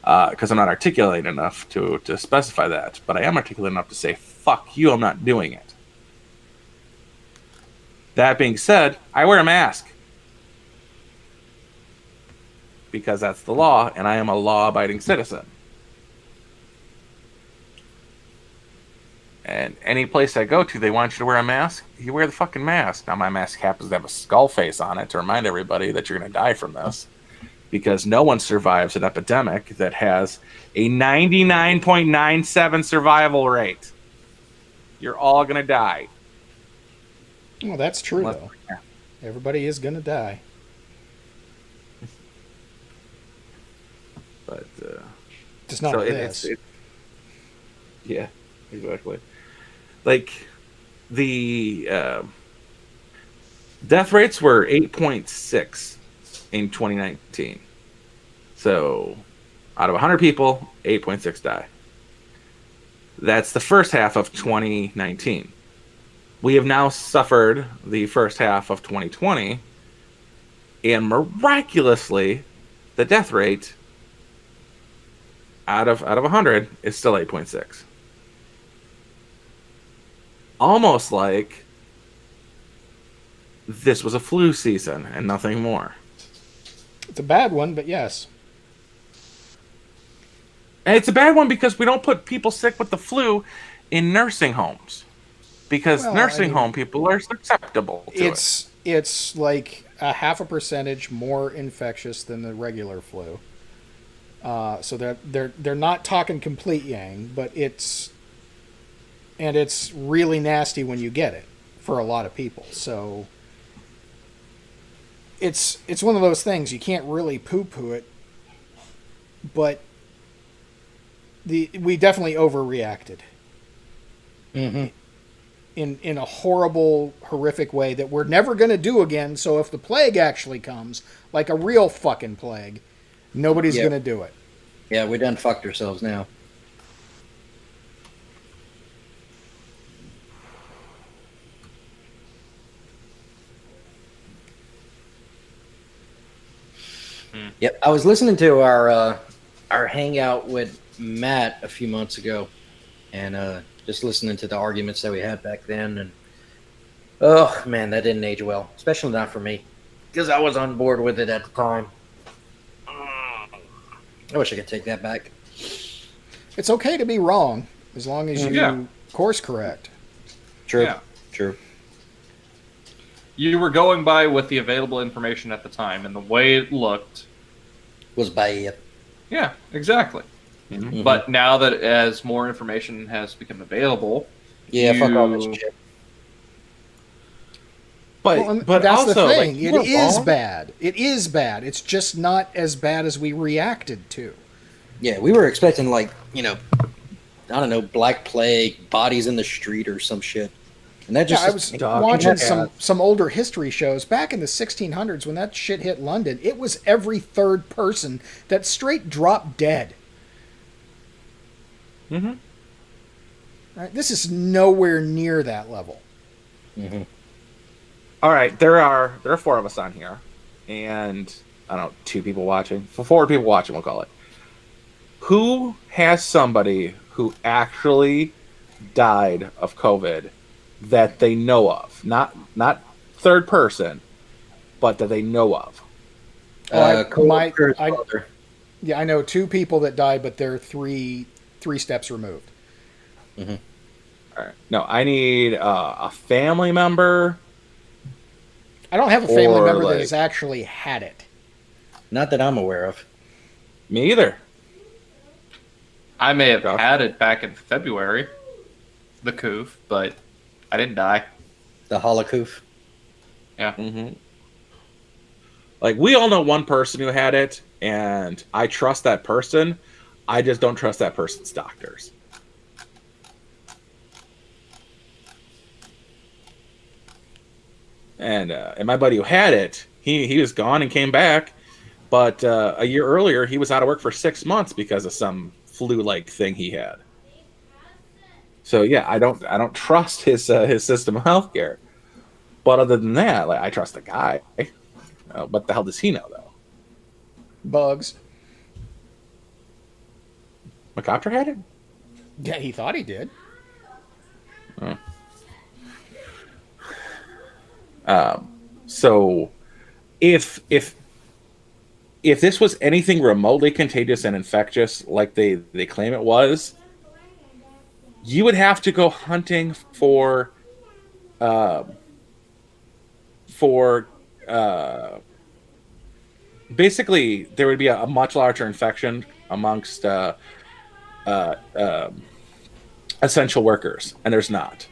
because I'm not articulate enough to specify that. But I am articulate enough to say, fuck you, I'm not doing it. That being said, I wear a mask. Because that's the law, and I am a law-abiding citizen. And any place I go to, they want you to wear a mask. You wear the fucking mask. Now, my mask happens to have a skull face on it to remind everybody that you're going to die from this. Because no one survives an epidemic that has a 99.97 survival rate. You're all going to die. Well, that's true, though. Yeah. Everybody is going to die. But, just not so this. Yeah, exactly. Like, the death rates were 8.6 in 2019. So, out of 100 people, 8.6 die. That's the first half of 2019. We have now suffered the first half of 2020, and miraculously, the death rate out of 100 is still 8.6. Almost like this was a flu season and nothing more. It's a bad one, but yes. And it's a bad one because we don't put people sick with the flu in nursing homes. Because home people are susceptible to it. It's like a 0.5% more infectious than the regular flu. So they're not talking complete yang, but it's really nasty when you get it for a lot of people. So it's one of those things you can't really poo-poo it, but we definitely overreacted. Mm-hmm. In a horrible, horrific way that we're never going to do again. So if the plague actually comes, like a real fucking plague, nobody's going to do it. Yeah, we done fucked ourselves now. Yep, I was listening to our hangout with Matt a few months ago, and just listening to the arguments that we had back then, and oh man, that didn't age well, especially not for me, because I was on board with it at the time. I wish I could take that back. It's okay to be wrong as long as you course correct. True. Yeah. True. You were going by with the available information at the time, and the way it looked Was bad. Yeah, exactly. Mm-hmm. But now that as more information has become available, Fuck all this shit. But that's also, the thing. like, It is bad. It is bad. It's just not as bad as we reacted to. Yeah, we were expecting I don't know, Black Plague, bodies in the street or some shit. And that just I was watching some older history shows back in the 1600s when that shit hit London. It was every third person that straight dropped dead. Mm-hmm. Right? This is nowhere near that level. Mm-hmm. All right, there are 4 of us on here, and I don't know, 2 people watching, 4 people watching. We'll call it. Who has somebody who actually died of COVID that they know of? Not third person, but that they know of. Coworker's father. Yeah, I know 2 people that died, but they're three steps removed. All right. No, I need a family member. I don't have a family Or, member that like- has actually had it. Not that I'm aware of. Me either. I may have Josh? had it back in February, the coof, but I didn't die. The Holocoof. Yeah. Mm-hmm. Like, we all know one person who had it, and I trust that person. I just don't trust that person's doctors. And my buddy who had it, he was gone and came back, but a year earlier he was out of work for 6 months because of some flu-like thing he had. So yeah, I don't trust his system of healthcare. But other than that, like, I trust the guy. What the hell does he know though? Bugs. McCopter had it? Yeah, he thought he did. So if this was anything remotely contagious and infectious like they claim it was, you would have to go hunting for basically there would be a much larger infection amongst essential workers, and there's not.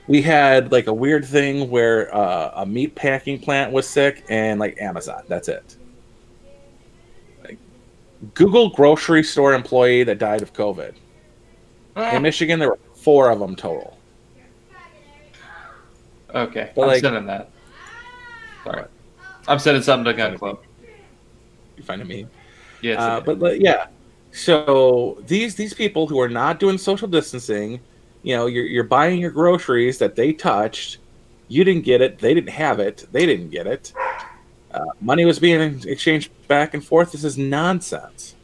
We had like a weird thing where a meat packing plant was sick, and like Amazon. That's it. Like, Google grocery store employee that died of COVID. In Michigan, there were 4 of them total. Okay. But, I'm like- sending that. Sorry. I'm sending something to Gun Club. You find a meme? Yes. But yeah. So these people who are not doing social distancing, you're buying your groceries that they touched. You didn't get it. They didn't have it. They didn't get it. Money was being exchanged back and forth. This is nonsense.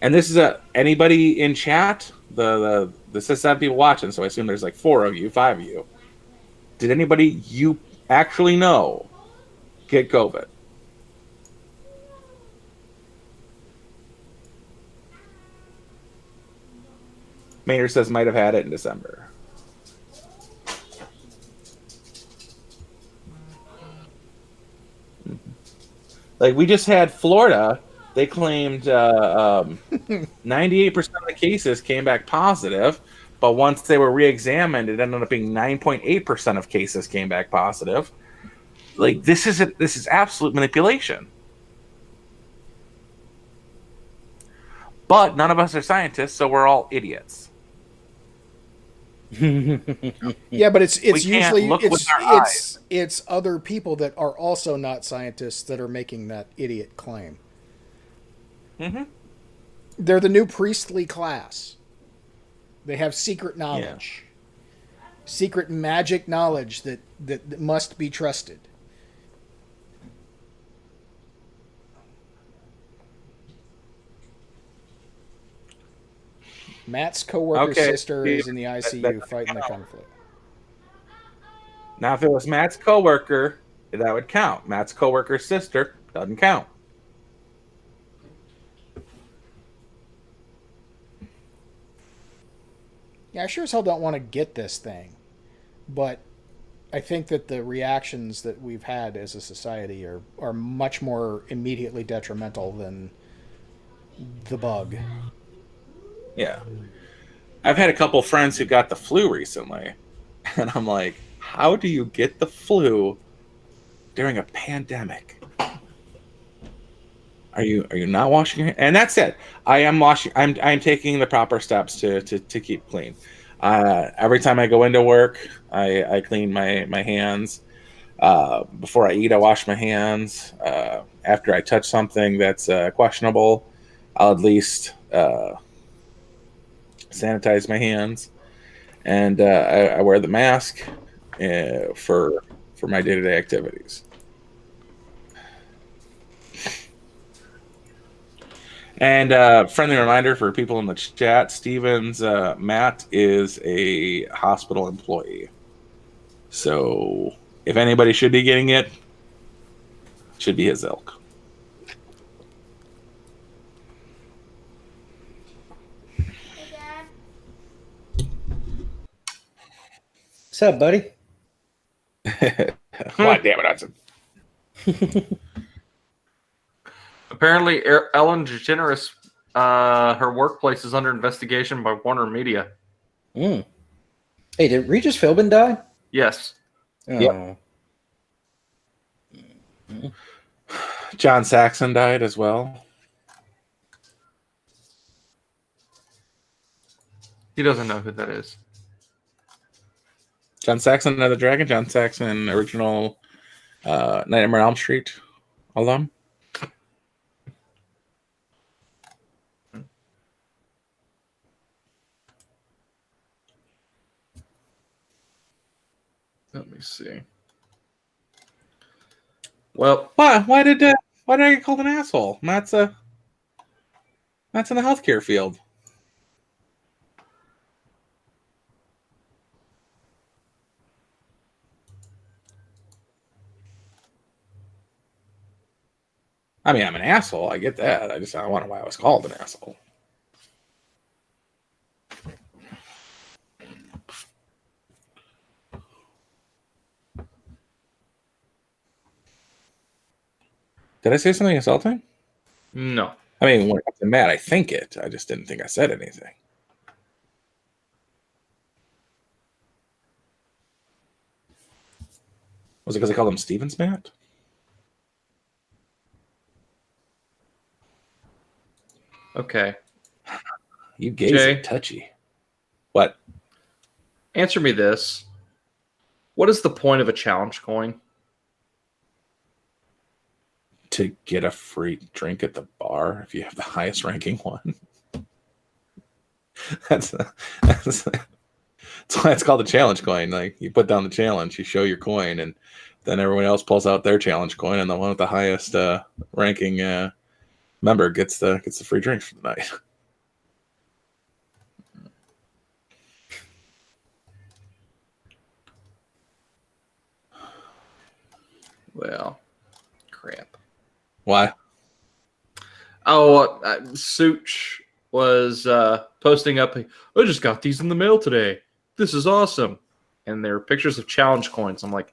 And this is anybody in chat. This is 7 people watching, so I assume there's like 4 of you, 5 of you. Did anybody you actually know get COVID? Maynard says might have had it in December. Like, we just had Florida. They claimed 98% of the cases came back positive, but once they were re-examined, it ended up being 9.8% of cases came back positive. Like, this is absolute manipulation. But none of us are scientists, so we're all idiots. Yeah, but it's We can't usually look with our eyes. it's other people that are also not scientists that are making that idiot claim. Mm-hmm. They're the new priestly class. They have secret knowledge, secret magic knowledge that must be trusted. Matt's coworker's Okay. sister is in the ICU That- fighting the conflict. Now, if it was Matt's coworker, that would count. Matt's coworker's sister doesn't count. Yeah, I sure as hell don't want to get this thing, but I think that the reactions that we've had as a society are much more immediately detrimental than the bug. Yeah. I've had a couple friends who got the flu recently, and I'm like, how do you get the flu during a pandemic? Are you not washing your hands? And that's it. I am washing. I'm taking the proper steps to keep clean. Every time I go into work, I clean my hands. Before I eat, I wash my hands. After I touch something that's questionable, I'll at least sanitize my hands. And I wear the mask for for my day-to-day activities. And friendly reminder for people in the chat, Steven's Matt is a hospital employee. So if anybody should be getting it, should be his ilk. What's up, buddy? God damn it, Hudson. Apparently, Ellen DeGeneres, her workplace is under investigation by Warner Media. Hey, did Regis Philbin die? Yes. Oh. Yep. John Saxon died as well. He doesn't know who that is. John Saxon of the Dragon, John Saxon, original Nightmare on Elm Street alum. Let me see. Well, Why did I get called an asshole? Matt's in the healthcare field. I mean, I'm an asshole. I get that. I don't wonder why I was called an asshole. Did I say something insulting? no. I mean, when it comes to Matt, I think it. I just didn't think I said anything. Was it because I called him Stevens Matt? Okay. You gays Jay? are touchy. What? Answer me this. What is the point of a challenge coin? To get a free drink at the bar if you have the highest ranking one. That's why it's called a challenge coin. Like, you put down the challenge, you show your coin, and then everyone else pulls out their challenge coin, and the one with the highest ranking member gets the free drinks for the night. Well, crap. Why? Oh, Such was posting up, I just got these in the mail today. This is awesome. And they're pictures of challenge coins. I'm like,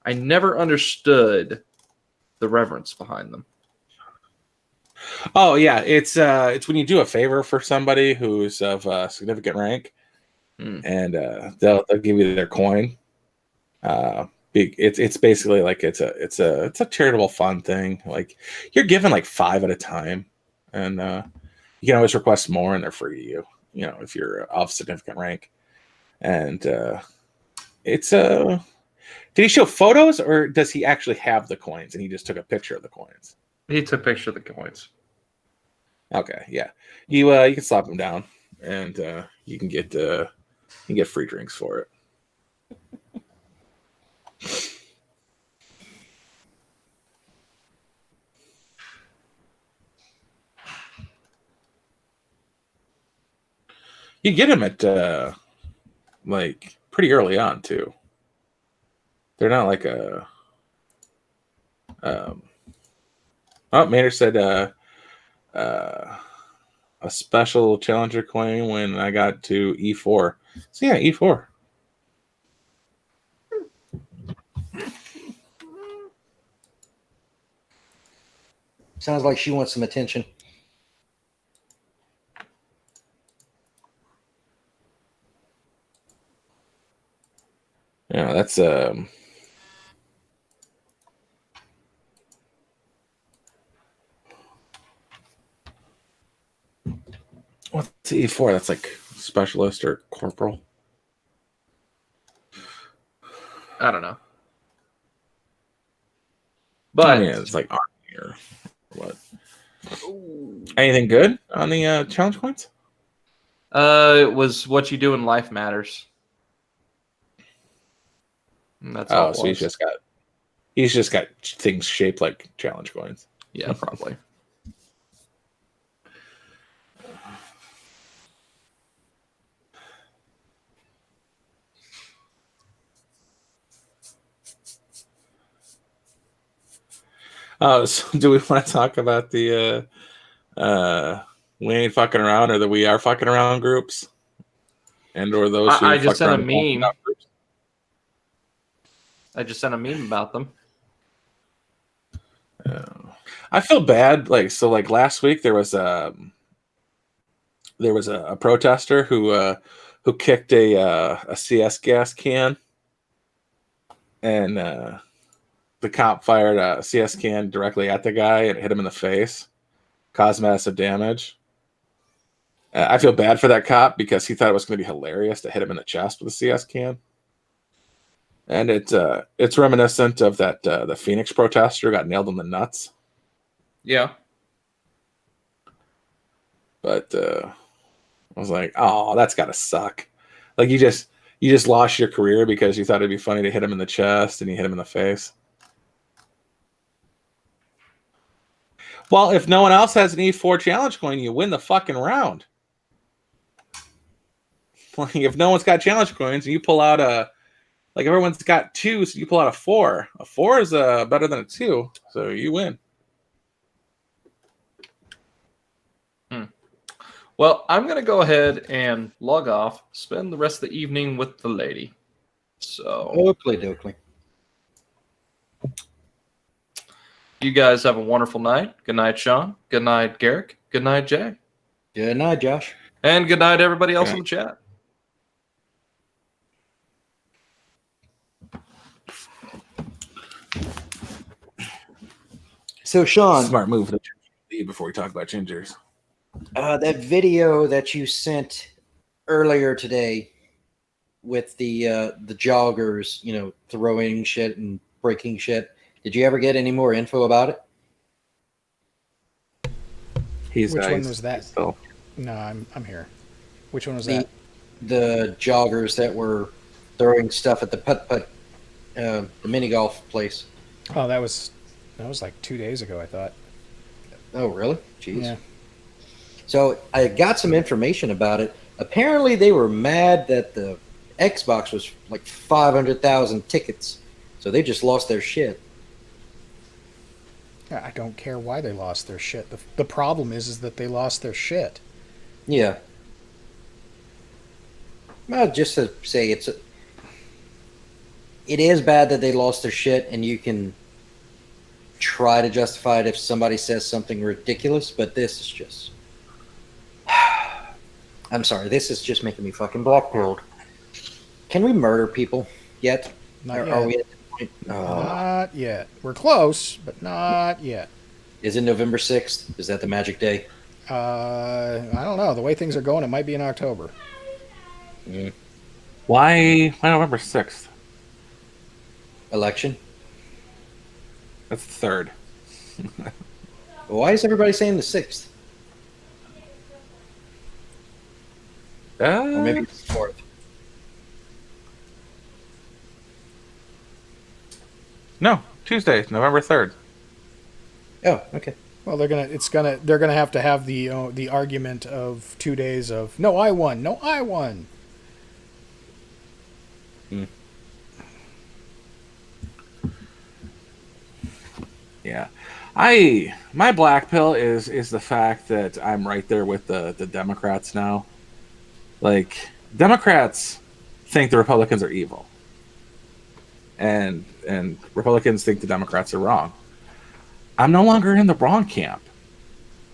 I never understood the reverence behind them. Oh yeah, it's when you do a favor for somebody who's of significant rank, and they'll give you their coin. It's basically like it's a charitable fun thing. Like, you're given like 5 at a time, and you can always request more, and they're free to you. You know, if you're of significant rank, and it's did he show photos, or does he actually have the coins and he just took a picture of the coins? He took a picture of the coins. Okay, yeah, you can slap them down, and you can get free drinks for it. You get them at like pretty early on too. They're not like a. Oh, Maynard said a special challenger coin when I got to E4. So yeah, E4. Sounds like she wants some attention. Yeah, that's what's E4? That's like specialist or corporal. I don't know. But I mean, it's like army or what? Anything good on the challenge coins? it was what you do in life matters. And that's all. So he's just got things shaped like challenge coins. Yeah, probably. So do we want to talk about the we ain't fucking around or the we are fucking around groups? And or those who I just fuck sent a around meme. I just sent a meme about them. I feel bad. Like last week there was a protester who kicked a CS gas can, and the cop fired a CS can directly at the guy and hit him in the face, caused massive damage. I feel bad for that cop because he thought it was going to be hilarious to hit him in the chest with a CS can. And it's reminiscent of that the Phoenix protester who got nailed in the nuts. Yeah. But I was like, oh, that's gotta suck. Like you just lost your career because you thought it'd be funny to hit him in the chest and you hit him in the face. Well, if no one else has an E4 challenge coin, you win the fucking round. Like if no one's got challenge coins and you pull out like everyone's got 2, so you pull out a 4. A 4 is better than a 2, so you win. Well, I'm going to go ahead and log off, spend the rest of the evening with the lady. So, Oakley. You guys have a wonderful night. Good night, Sean. Good night, Garrick. Good night, Jay. Good night, Josh. And good night, everybody else in the chat. So, Sean, Smart move to leave before we talk about gingers. That video that you sent earlier today with the joggers, throwing shit and breaking shit. Did you ever get any more info about it? Which one was that? Still. No, I'm here. Which one was that? The joggers that were throwing stuff at the putt-putt, the mini golf place. Oh, that was like 2 days ago, I thought. Oh, really? Jeez. Yeah. So I got some information about it. Apparently, they were mad that the Xbox was like 500,000 tickets, so they just lost their shit. I don't care why they lost their shit. The problem is that they lost their shit. Yeah. Well, just to say it is bad that they lost their shit, and you can try to justify it if somebody says something ridiculous, but this is just... I'm sorry, this is just making me fucking blackpilled. Can we murder people yet? Not yet. Are we at the point? Not yet. We're close, but not yet. Is it November 6th? Is that the magic day? I don't know. The way things are going, it might be in October. Why November 6th? Election? That's the 3rd. Why is everybody saying the 6th? Or maybe it's the 4th. No, Tuesday, November 3rd. Oh, okay. Well, they're gonna have to have the argument of 2 days of no, I won. Yeah. My black pill is the fact that I'm right there with the Democrats now. Like, Democrats think the Republicans are evil. And Republicans think the Democrats are wrong. I'm no longer in the wrong camp.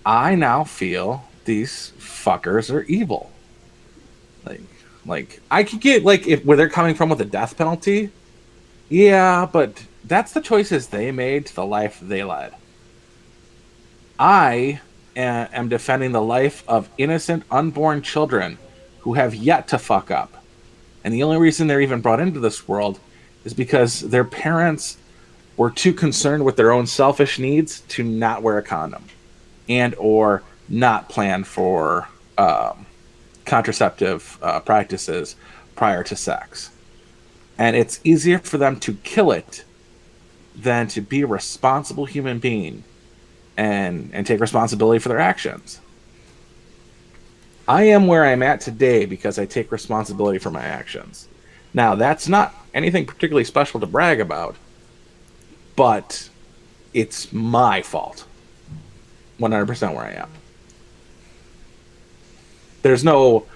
I now feel these fuckers are evil. Like I could get where they're coming from with the death penalty. Yeah, but that's the choices they made to the life they led. I am defending the life of innocent unborn children who have yet to fuck up. And the only reason they're even brought into this world is because their parents were too concerned with their own selfish needs to not wear a condom and or not plan for contraceptive practices prior to sex. And it's easier for them to kill it than to be a responsible human being and take responsibility for their actions. I am where I'm at today because I take responsibility for my actions. Now, that's not anything particularly special to brag about, but it's my fault. 100% where I am. There's no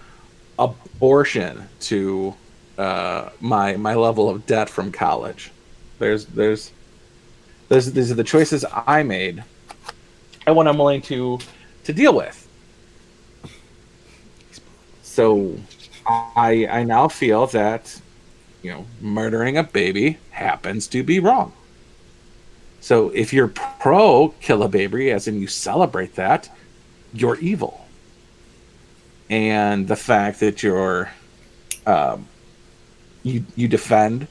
abortion to my level of debt from college. These are the choices I made and what I'm willing to deal with. So I now feel that, murdering a baby happens to be wrong. So if you're pro kill a baby, as in you celebrate that, you're evil. And the fact that you defend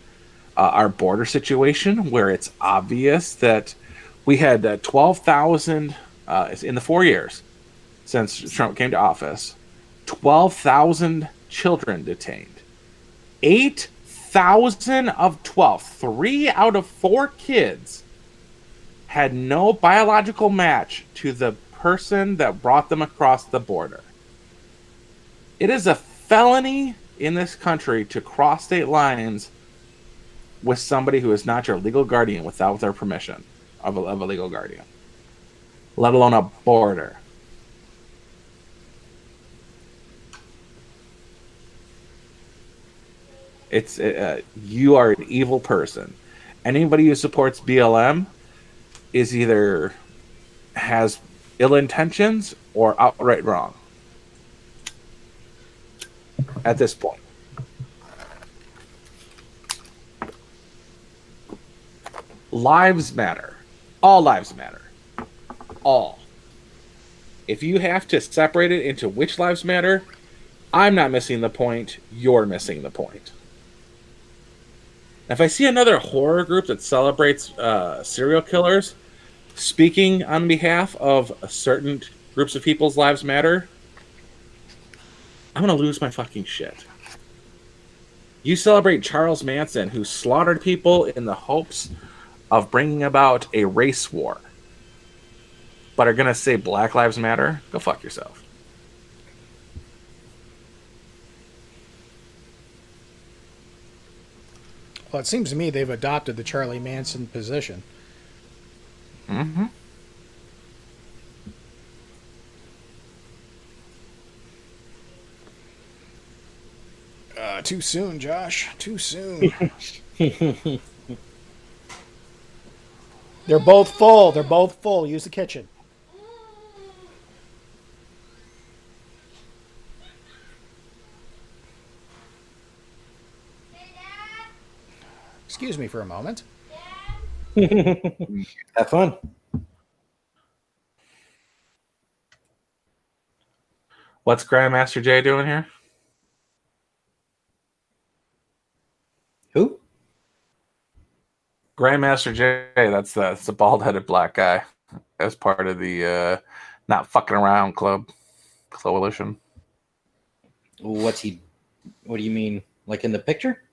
our border situation, where it's obvious that we had 12,000 in the 4 years since Trump came to office, 12,000 children detained. 8,000 of 12, 3 out of 4 kids had no biological match to the person that brought them across the border. It is a felony in this country to cross state lines with somebody who is not your legal guardian without their permission of a legal guardian, let alone a border. You are an evil person. Anybody who supports BLM is either has ill intentions or outright wrong at this point. Lives matter. All lives matter. All. If you have to separate it into which lives matter, I'm not missing the point. You're missing the point. If I see another horror group that celebrates serial killers speaking on behalf of certain groups of people's lives matter, I'm going to lose my fucking shit. You celebrate Charles Manson, who slaughtered people in the hopes of bringing about a race war, but are going to say Black Lives Matter? Go fuck yourself. Well, it seems to me they've adopted the Charlie Manson position. Mm-hmm. Too soon, Josh. Too soon. They're both full. They're both full. Use the kitchen. Excuse me for a moment. Have fun. What's Grandmaster Jay doing here? Who? Grandmaster Jay, that's the bald-headed black guy as part of the Not Fucking Around Club coalition. What's he? What do you mean? Like in the picture?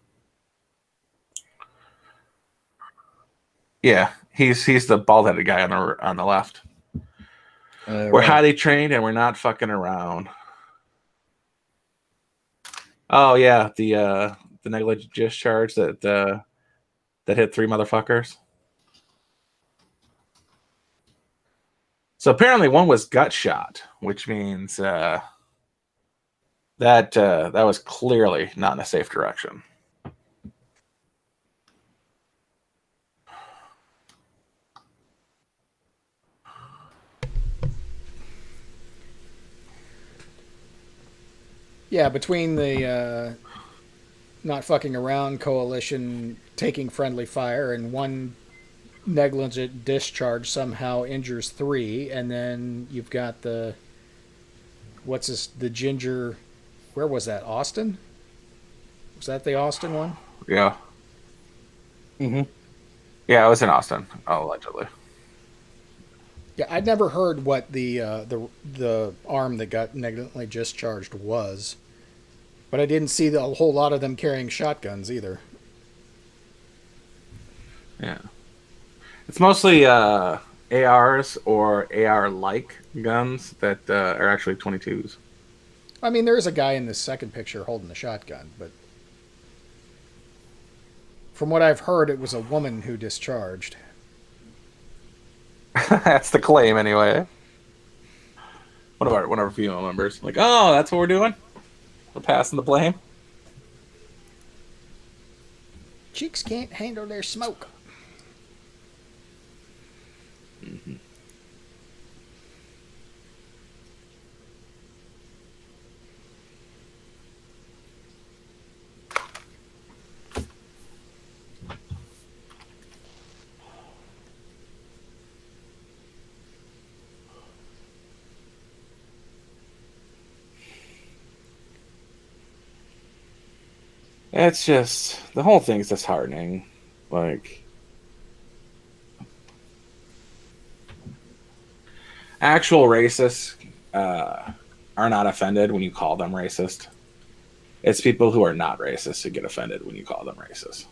Yeah, he's the bald-headed guy on the left. We're Right. highly trained and we're not fucking around. Oh yeah, the negligent discharge that hit 3 motherfuckers. So apparently one was gut shot, which means that was clearly not in a safe direction. Yeah, between the Not Fucking Around coalition taking friendly fire and one negligent discharge somehow injures 3, and then you've got the ginger, where was that, Austin? Was that the Austin one? Yeah. Mm-hmm. Yeah, it was in Austin, allegedly. Yeah, I'd never heard what the arm that got negligently discharged was, but I didn't see a whole lot of them carrying shotguns either. Yeah. It's mostly ARs or AR-like guns that are actually 22s. I mean, there's a guy in this second picture holding the shotgun, but from what I've heard, it was a woman who discharged. That's the claim, anyway. One of our female members, like, oh, that's what we're doing. We're passing the blame. Chicks can't handle their smoke. Mm-hmm. It's just the whole thing's disheartening. Like, actual racists are not offended when you call them racist. It's people who are not racist who get offended when you call them racist.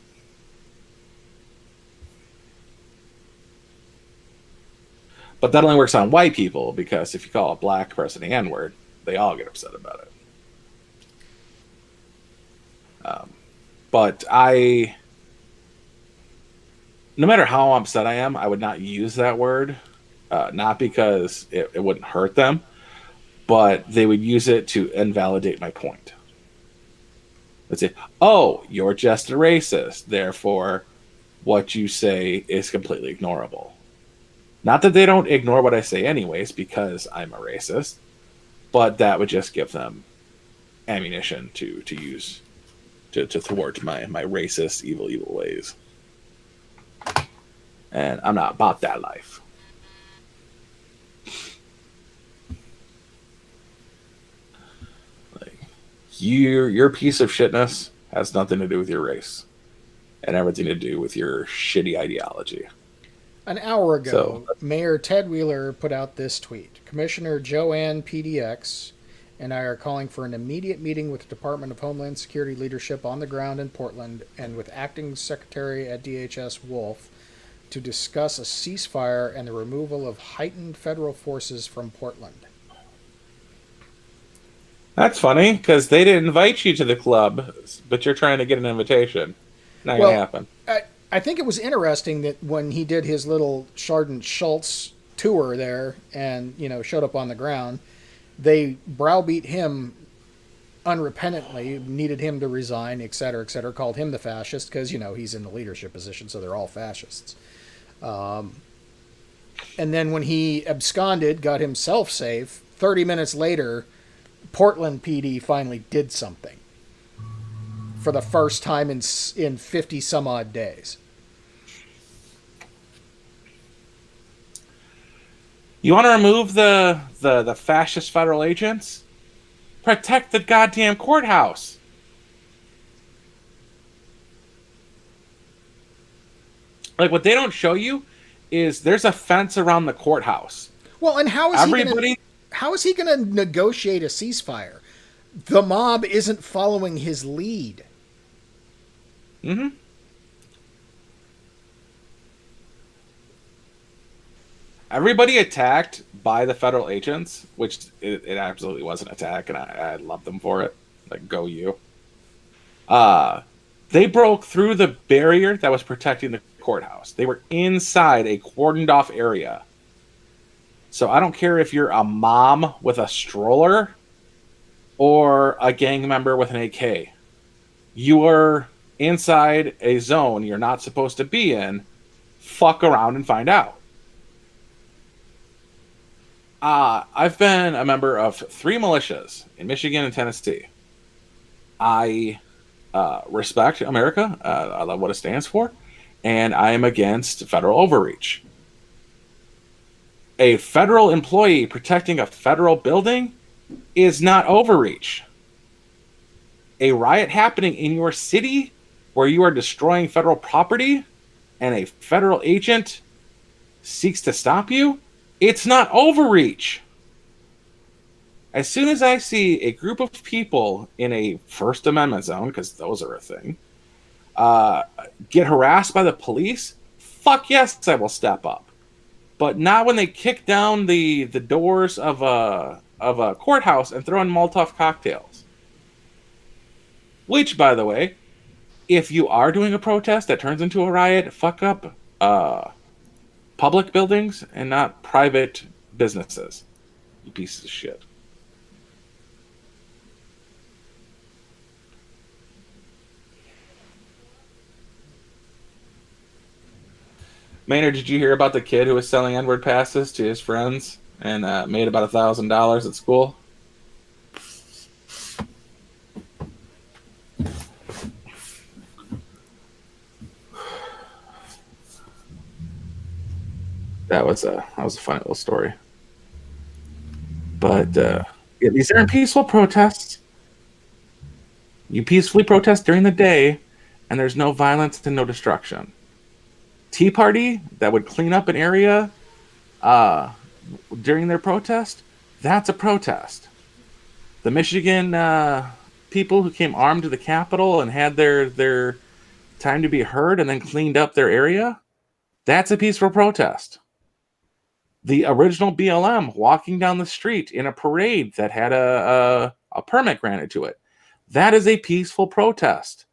But that only works on white people, because if you call a black person the N-word, they all get upset about it. But no matter how upset I am, I would not use that word. Not because it wouldn't hurt them, but they would use it to invalidate my point. Let's say, oh, you're just a racist, therefore what you say is completely ignorable. Not that they don't ignore what I say anyways, because I'm a racist, but that would just give them ammunition to use to thwart my racist, evil ways. And I'm not about that life. Like, your piece of shitness has nothing to do with your race, and everything to do with your shitty ideology. An hour ago, Mayor Ted Wheeler put out this tweet. Commissioner Joanne PDX and I are calling for an immediate meeting with the Department of Homeland Security leadership on the ground in Portland and with Acting Secretary at DHS Wolf to discuss a ceasefire and the removal of heightened federal forces from Portland. That's funny, because they didn't invite you to the club, but you're trying to get an invitation. Not going to happen. I think it was interesting that when he did his little Chardon Schultz tour there and, showed up on the ground, they browbeat him unrepentantly, needed him to resign, et cetera, called him the fascist because, he's in the leadership position, so they're all fascists. And then when he absconded, got himself safe, 30 minutes later, Portland PD finally did something for the first time in 50 some odd days. You want to remove the fascist federal agents? Protect the goddamn courthouse. Like, what they don't show you is there's a fence around the courthouse. Well, and how is he going to negotiate a ceasefire? The mob isn't following his lead. Mm-hmm. Everybody attacked by the federal agents, which it absolutely was an attack, and I love them for it. Like, go you. They broke through the barrier that was protecting the courthouse. They were inside a cordoned off area. So I don't care if you're a mom with a stroller or a gang member with an AK. You are inside a zone you're not supposed to be in. Fuck around and find out. I've been a member of 3 militias in Michigan and Tennessee. I respect America. I love what it stands for. And I am against federal overreach. A federal employee protecting a federal building is not overreach. A riot happening in your city where you are destroying federal property and a federal agent seeks to stop you, it's not overreach. As soon as I see a group of people in a First Amendment zone, because those are a thing, get harassed by the police, fuck yes, I will step up. But not when they kick down the doors of a courthouse and throw in Molotov cocktails. Which, by the way, if you are doing a protest that turns into a riot, fuck up public buildings and not private businesses. You pieces of shit. Maynard, did you hear about the kid who was selling N-word passes to his friends and made about $1,000 at school? That was a funny little story. But yeah, these aren't peaceful protests. You peacefully protest during the day, and there's no violence and no destruction. Tea Party that would clean up an area during their protest, that's a protest. The Michigan people who came armed to the Capitol and had their time to be heard and then cleaned up their area, that's a peaceful protest. The original BLM walking down the street in a parade that had a permit granted to it, that is a peaceful protest.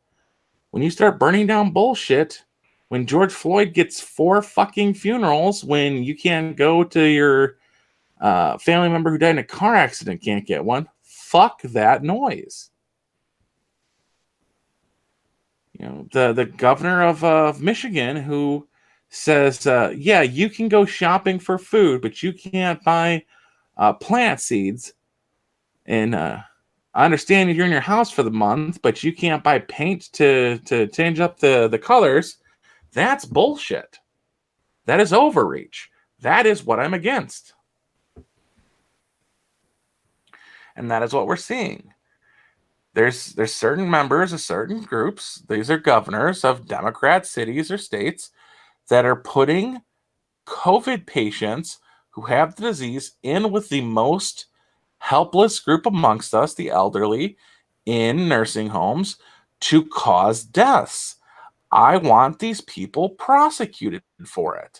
When you start burning down bullshit, when George Floyd gets 4 fucking funerals, when you can't go to your family member who died in a car accident, can't get one, fuck that noise. You know, the governor of Michigan who says, yeah, you can go shopping for food, but you can't buy plant seeds. And I understand you're in your house for the month, but you can't buy paint to change up the colors. That's bullshit. That is overreach. That is what I'm against. And that is what we're seeing. There's certain members of certain groups, these are governors of Democrat cities or states, that are putting COVID patients who have the disease in with the most helpless group amongst us, the elderly, in nursing homes to cause deaths. I want these people prosecuted for it.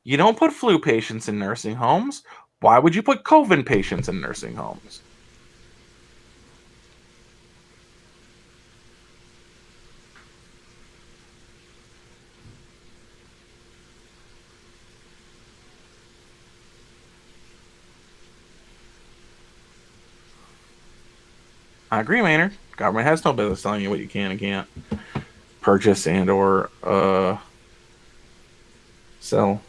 You don't put flu patients in nursing homes. Why would you put COVID patients in nursing homes? I agree, Maynard. Government has no business telling you what you can and can't purchase and or sell.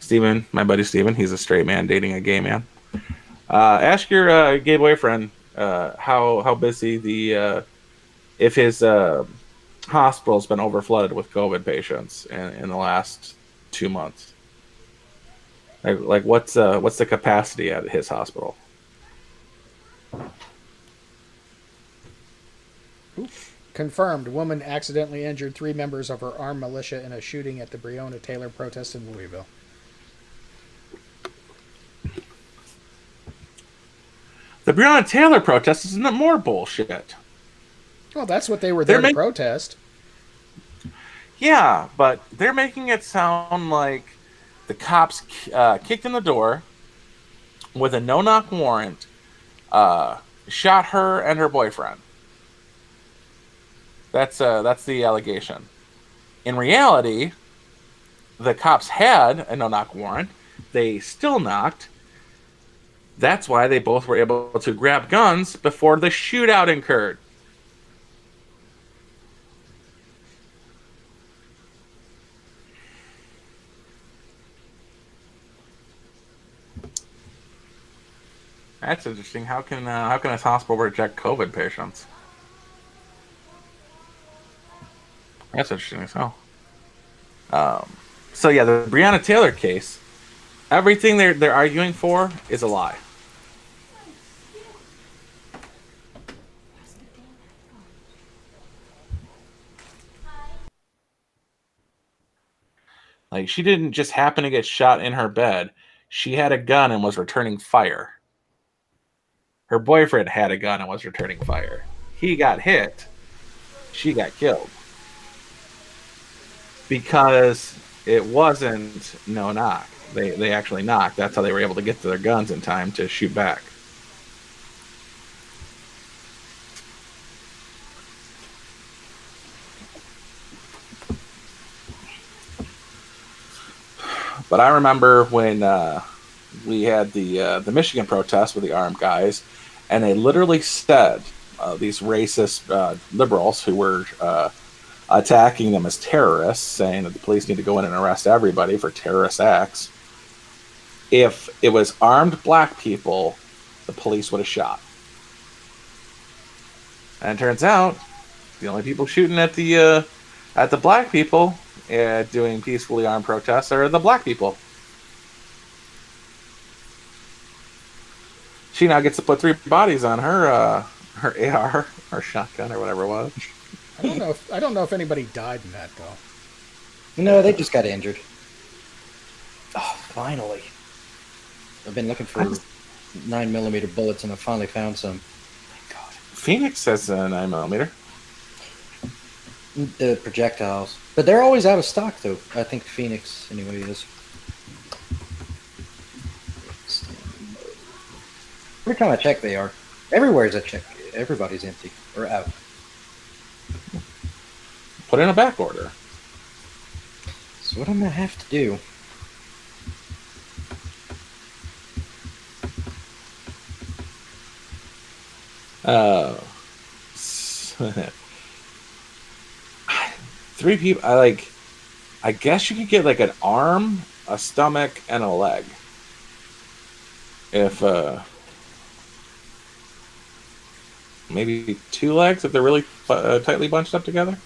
Steven, my buddy Steven, he's a straight man dating a gay man. Ask your gay boyfriend how busy if his hospital's been overflooded with COVID patients in the last 2 months. Like what's the capacity at his hospital? Confirmed. Woman accidentally injured 3 members of her armed militia in a shooting at the Breonna Taylor protest in Louisville. The Breonna Taylor protest is more bullshit. Well, that's what they were there to protest. Yeah, but they're making it sound like the cops kicked in the door with a no-knock warrant, shot her and her boyfriend. That's the allegation. In reality, the cops had a no-knock warrant. They still knocked. That's why they both were able to grab guns before the shootout occurred. That's interesting. How can this hospital reject COVID patients? That's interesting as hell. So yeah, the Breonna Taylor case. Everything they're arguing for is a lie. Like, she didn't just happen to get shot in her bed. She had a gun and was returning fire. Her boyfriend had a gun and was returning fire. He got hit. She got killed. Because it wasn't no knock. They actually knocked. That's how they were able to get to their guns in time to shoot back. But I remember when we had the Michigan protest with the armed guys, and they literally said these racist liberals who were attacking them as terrorists, saying that the police need to go in and arrest everybody for terrorist acts. If it was armed black people, the police would have shot. And it turns out the only people shooting at the black people doing peacefully armed protests are the black people. She now gets to put 3 bodies on her AR or shotgun or whatever it was. I don't know if anybody died in that though. No, they just got injured. Oh, finally! I've been looking for 9mm bullets, and I finally found some. Thank God. Phoenix has a 9mm. The projectiles, but they're always out of stock, though. I think Phoenix, anyway, is. Every time I check, they are. Everywhere as I check, everybody's empty or out. Put in a back order. That's what I'm gonna have to do. Three people. I guess you could get like an arm, a stomach, and a leg. If maybe 2 legs if they're really tightly bunched up together.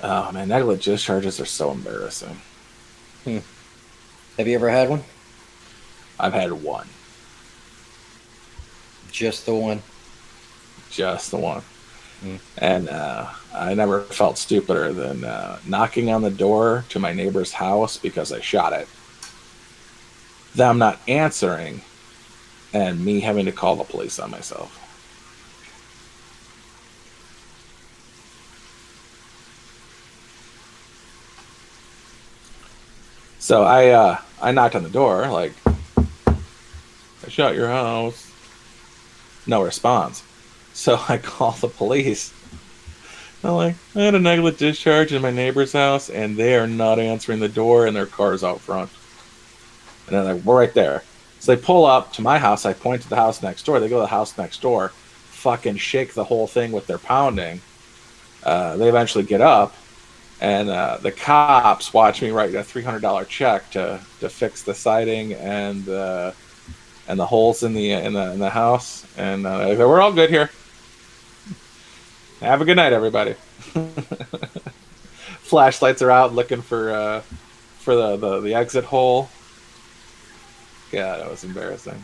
Oh man, negligent discharges are so embarrassing. Have you ever had one? I've had one. Just the one. Just the one. And I never felt stupider than knocking on the door to my neighbor's house because I shot it. Them not answering, and me having to call the police on myself. So I knocked on the door, like, I shot your house. No response. So I call the police. I'm like, I had a negligent discharge in my neighbor's house, and they are not answering the door, and their car's out front. And they're like, we're right there. So they pull up to my house. I point to the house next door. They go to the house next door, fucking shake the whole thing with their pounding. They eventually get up, and the cops watch me write a $300 check to fix the siding and the holes in the house. And they go, we're all good here. Have a good night, everybody. Flashlights are out looking for the exit hole. Yeah, that was embarrassing.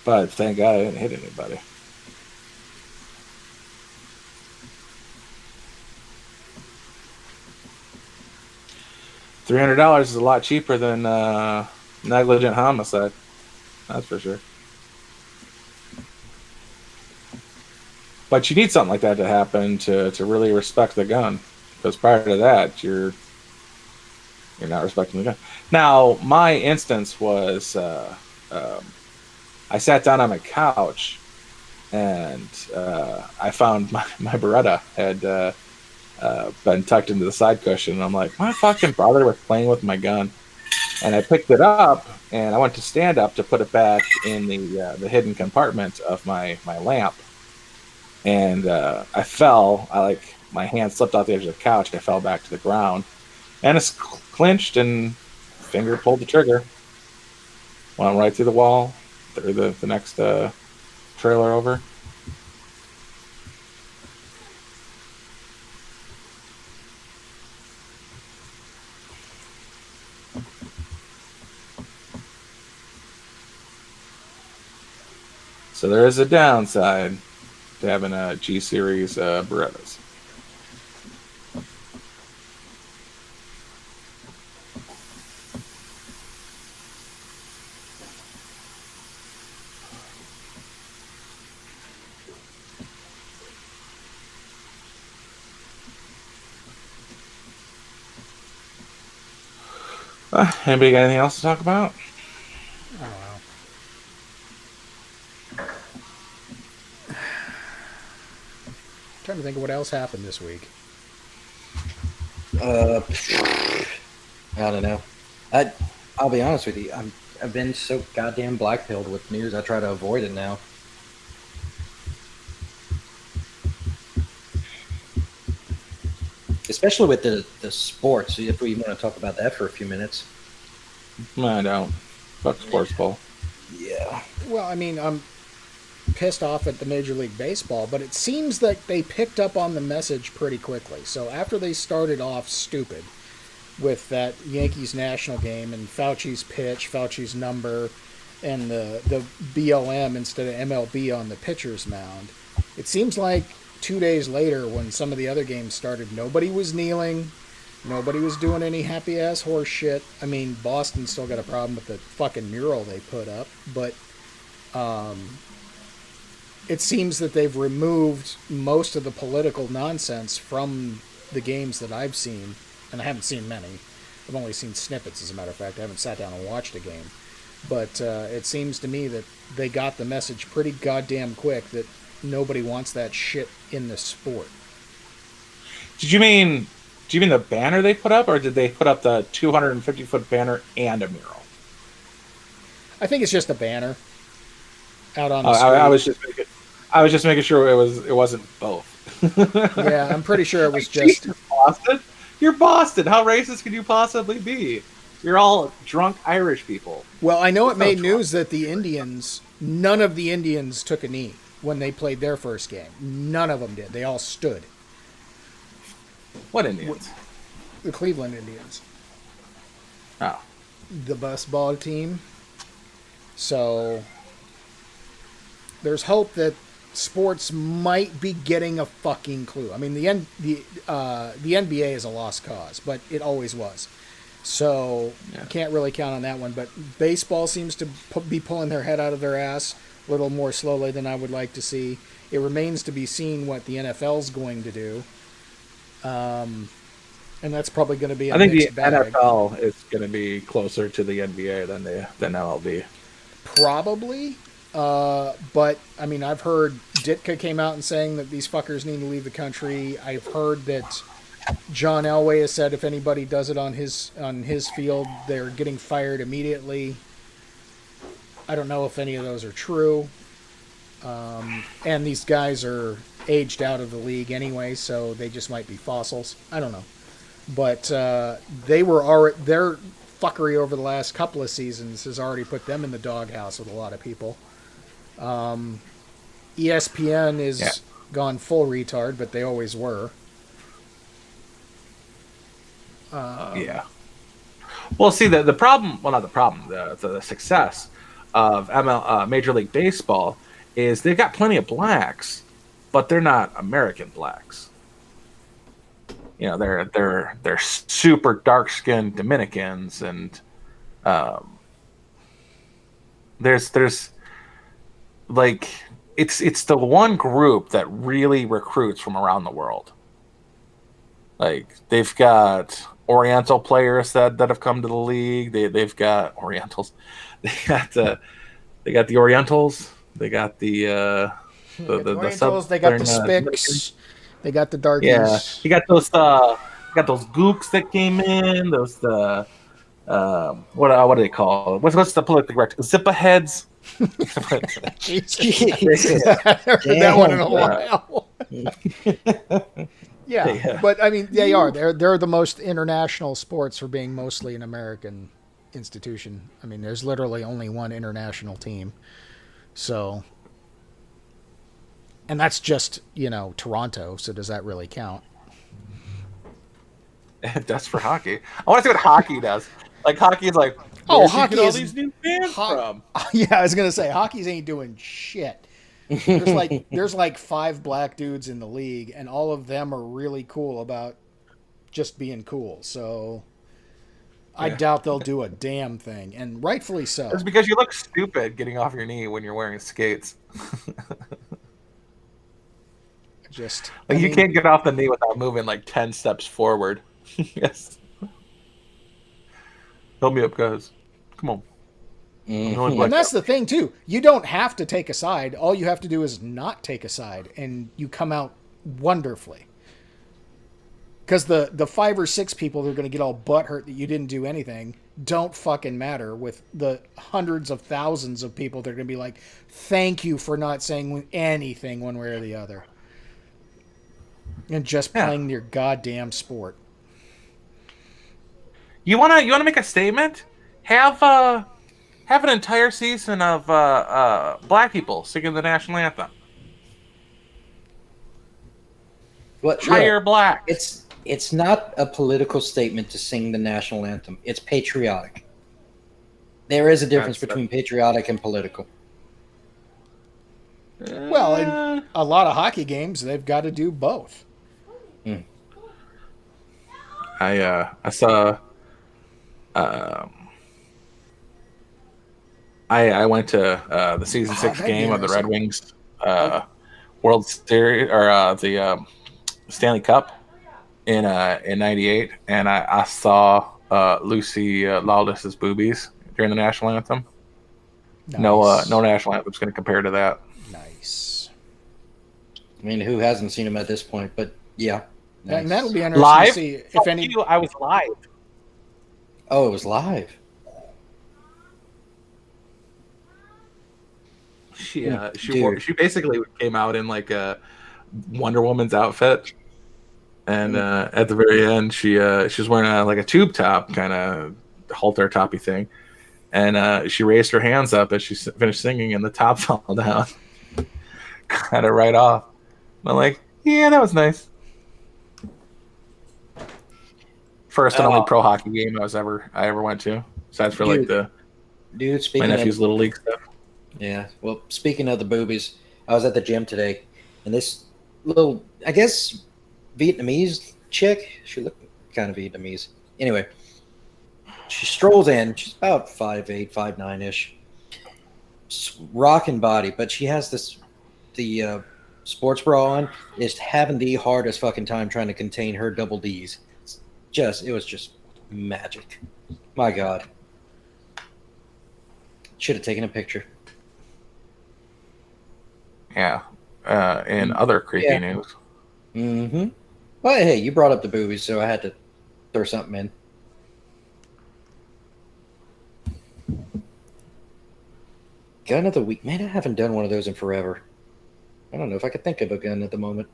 But thank God I didn't hit anybody. $300 is a lot cheaper than negligent homicide. That's for sure. But you need something like that to happen to really respect the gun, because prior to that, you're not respecting the gun. Now, my instance was I sat down on my couch, and I found my Beretta been tucked into the side cushion. And I'm like, my fucking brother was playing with my gun, and I picked it up and I went to stand up to put it back in the hidden compartment of my lamp, and I fell. My hand slipped off the edge of the couch. I fell back to the ground, and it's clinched and finger pulled the trigger. Went right through the wall, through the next trailer over. So there is a downside to having a G series Berettas. Anybody got anything else to talk about? I don't know. Trying to think of what else happened this week. I don't know. I'll be honest with you. I've been so goddamn black-pilled with news. I try to avoid it now. Especially with the sports. If we want to talk about that for a few minutes. No, I don't. Fuck sports ball. Yeah. Well, I mean, I'm pissed off at the Major League Baseball, but it seems that they picked up on the message pretty quickly. So after they started off stupid with that Yankees national game and Fauci's pitch, Fauci's number, and the BLM instead of MLB on the pitcher's mound, it seems like 2 days later when some of the other games started, nobody was kneeling. Nobody was doing any happy-ass horse shit. I mean, Boston's still got a problem with the fucking mural they put up, but it seems that they've removed most of the political nonsense from the games that I've seen, and I haven't seen many. I've only seen snippets, as a matter of fact. I haven't sat down and watched a game. But it seems to me that they got the message pretty goddamn quick that nobody wants that shit in the sport. Do you mean the banner they put up, or did they put up the 250-foot banner and a mural? I think it's just a banner out on the street. I was just making sure it wasn't both. Yeah, I'm pretty sure it was just Jesus, Boston. You're Boston. How racist could you possibly be? You're all drunk Irish people. Well, I know it made news that none of the Indians took a knee when they played their first game. None of them did. They all stood. What Indians? The Cleveland Indians. Oh. The bus ball team. So there's hope that sports might be getting a fucking clue. I mean, the NBA is a lost cause, but it always was. So can't really count on that one. But baseball seems to be pulling their head out of their ass a little more slowly than I would like to see. It remains to be seen what the NFL's going to do. And that's probably going to be I think the bag. NFL is going to be closer to the NBA than MLB. Probably. But, I mean, I've heard Ditka came out and saying that these fuckers need to leave the country. I've heard that John Elway has said if anybody does it on his field, they're getting fired immediately. I don't know if any of those are true. And these guys are aged out of the league anyway, so they just might be fossils. I don't know. But their fuckery over the last couple of seasons has already put them in the doghouse with a lot of people. ESPN is gone full retard, but they always were. Yeah. Well, see, the problem, well, not the problem, the success of Major League Baseball is they've got plenty of blacks, but they're not American blacks. You know, they're super dark-skinned Dominicans, and there's like it's the one group that really recruits from around the world. Like they've got Oriental players that have come to the league. They've got Orientals. They got the Orientals. They got the Orientals. They got the Spics. They got the Yeah, darkies. you got those gooks that came in. Those what do they call it? What's the political correct? Zippa heads. Jesus. Jesus. I haven't heard that one in Damn. a while. Yeah, Yeah. but I mean, they are. They're the most international sports for being mostly an American institution. I mean, there's literally only one international team. So, and that's just, Toronto. So does that really count? It does for hockey. I want to see what hockey does. Like hockey is like, Oh, where'd you hockey get all is these new fans from? Yeah, I was gonna say hockey's ain't doing shit. There's like 5 black dudes in the league, and all of them are really cool about just being cool. So I Yeah. doubt they'll do a damn thing, and rightfully so. It's because you look stupid getting off your knee when you're wearing skates. I You mean, can't get off the knee without moving like 10 steps forward. Yes. Help me up, guys. Come on. and that's the thing too. You don't have to take a side. All you have to do is not take a side, and you come out wonderfully. Because the 5 or 6 people that are going to get all butthurt that you didn't do anything don't fucking matter with the hundreds of thousands of people that are going to be like, thank you for not saying anything one way or the other. And just playing your goddamn sport. You wanna make a statement? Have an entire season of black people singing the national anthem. Hire black. It's not a political statement to sing the national anthem. It's patriotic. There is a difference between patriotic and political. Well, in a lot of hockey games, they've got to do both. I saw. I went to the season 6 game of the Red Wings World Series or the Stanley Cup in '98, and I saw Lucy Lawless's boobies during the national anthem. Nice. No national anthem's going to compare to that. Nice. I mean, who hasn't seen him at this point? But yeah, nice. And that'll be interesting Live? to see if any. I was live. Oh, it was live. She basically came out in like a Wonder Woman's outfit, and at the very end, she was wearing like a tube top kind of halter toppy thing, and she raised her hands up as she finished singing, and the top fell down, kind of right off. And I'm like, yeah, that was nice. First and only pro hockey game I ever went to, besides for like my nephew's little league stuff. Yeah. Well, speaking of the boobies, I was at the gym today, and this little, I guess, Vietnamese chick, she looked kind of Vietnamese. Anyway, she strolls in. She's about 5'8", 5'9"-ish. Rocking body, but she has the sports bra on, is having the hardest fucking time trying to contain her double Ds. It was just magic. My God. Should have taken a picture. Yeah. And other creepy news. Mm-hmm. Well, hey, you brought up the boobies, so I had to throw something in. Gun of the week. Man, I haven't done one of those in forever. I don't know if I could think of a gun at the moment.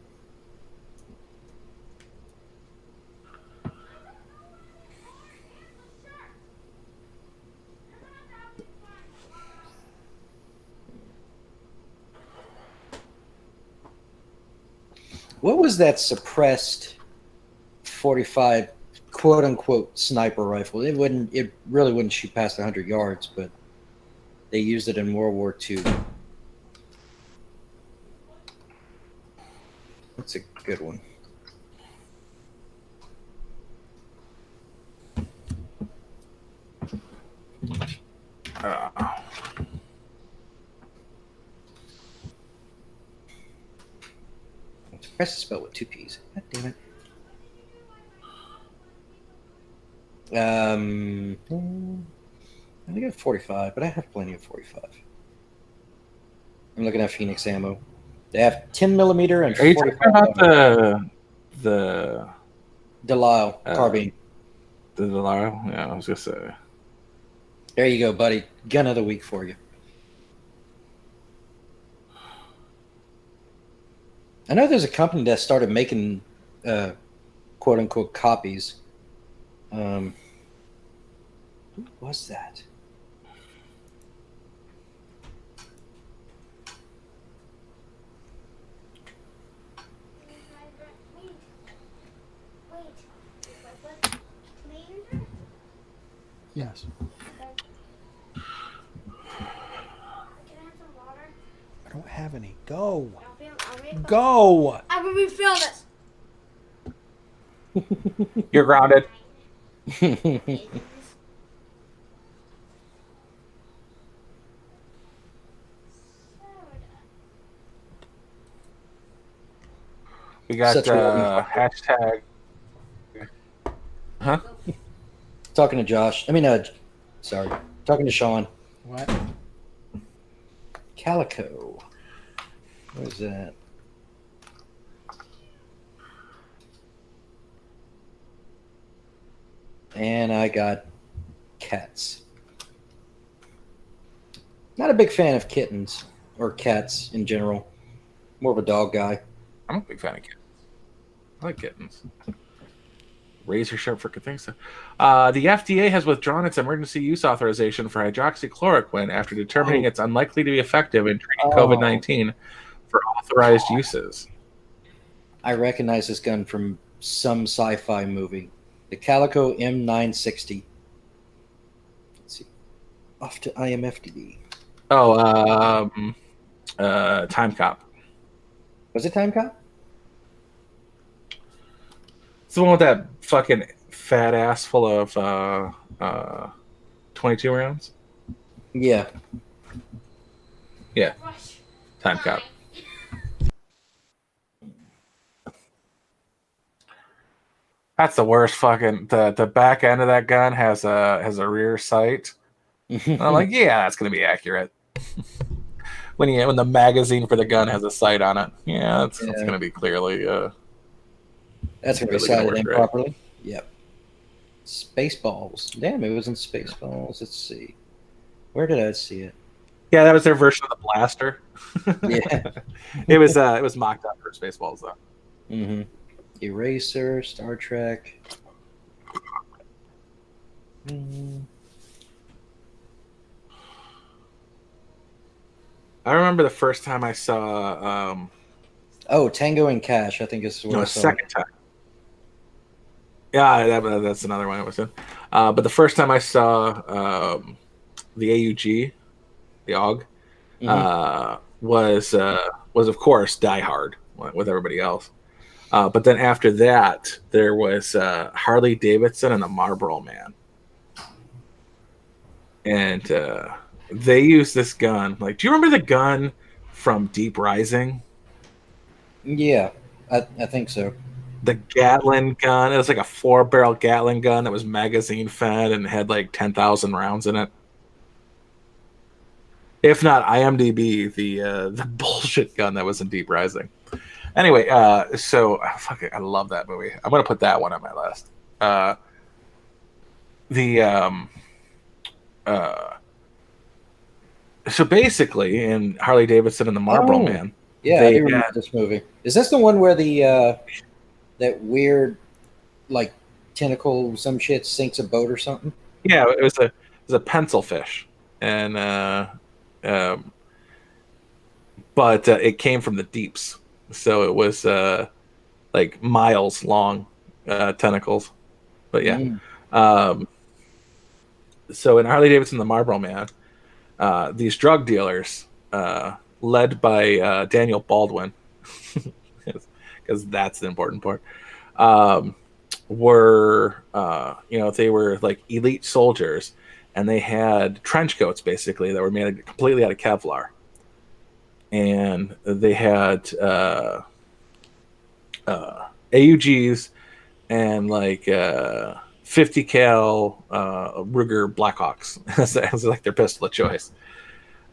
What was that suppressed 45 quote unquote sniper rifle? It really wouldn't shoot past 100 yards, but they used it in World War II. That's a good one. Suppressed is spelled with 2 P's. God damn it. I think I have 45, but I have plenty of 45. I'm looking at Phoenix ammo. They have 10 millimeter and Are you 45 talking about the Delisle carbine. the Delisle? Yeah, I was gonna say. There you go, buddy. Gun of the week for you. I know there's a company that started making quote unquote copies. Who was that? Yes. I don't have any. Go. Go. I'm gonna refilm this. You're grounded. We got Such a hashtag. Huh? Talking to Josh. I mean, sorry. Talking to Sean. What? Calico. What is that? And I got cats. Not a big fan of kittens or cats in general. More of a dog guy. I'm a big fan of kittens. I like kittens. Razor sharp for things. The FDA has withdrawn its emergency use authorization for hydroxychloroquine after determining it's unlikely to be effective in treating COVID-19 for authorized uses. I recognize this gun from some sci-fi movie. The Calico M960. Let's see. Off to IMFDB. Oh, Time Cop. Was it Time Cop? It's the one with that fucking fat ass full of 22 rounds. Yeah. Yeah, Time Cop. That's the worst fucking. The back end of that gun has a rear sight. And I'm like, yeah, that's gonna be accurate. when the magazine for the gun has a sight on it, that's gonna be clearly. That's going to be really sighted work in great. properly. Yep. Spaceballs. Damn, it was in Spaceballs. Let's see. Where did I see it? Yeah, that was their version of the blaster. Yeah. it was mocked up for Spaceballs though. Mm-hmm. Eraser, Star Trek. I remember the first time I saw. Tango and Cash, I think is what I saw. Second time. Yeah, that's another one I was in. But the first time I saw the AUG, the AUG, was of course Die Hard with everybody else. But then after that, there was Harley Davidson and the Marlboro Man, and they used this gun. Like, do you remember the gun from Deep Rising? Yeah, I think so. The Gatling gun. It was like a 4-barrel Gatling gun that was magazine fed and had like 10,000 rounds in it. If not IMDb, the bullshit gun that was in Deep Rising. Anyway, so I love that movie. I'm gonna put that one on my list. So basically, in Harley Davidson and the Marlboro Man. Yeah, I do remember this movie. Is this the one where the that weird like tentacle some shit sinks a boat or something? Yeah, it was a pencil fish, and but it came from the deeps, so it was like miles long tentacles. But yeah, so in Harley Davidson, the Marlboro Man, these drug dealers, led by Daniel Baldwin, because that's the important part, were they were like elite soldiers, and they had trench coats basically that were made completely out of Kevlar, and they had AUGs and like 50 cal Ruger Blackhawks as like their pistol of choice.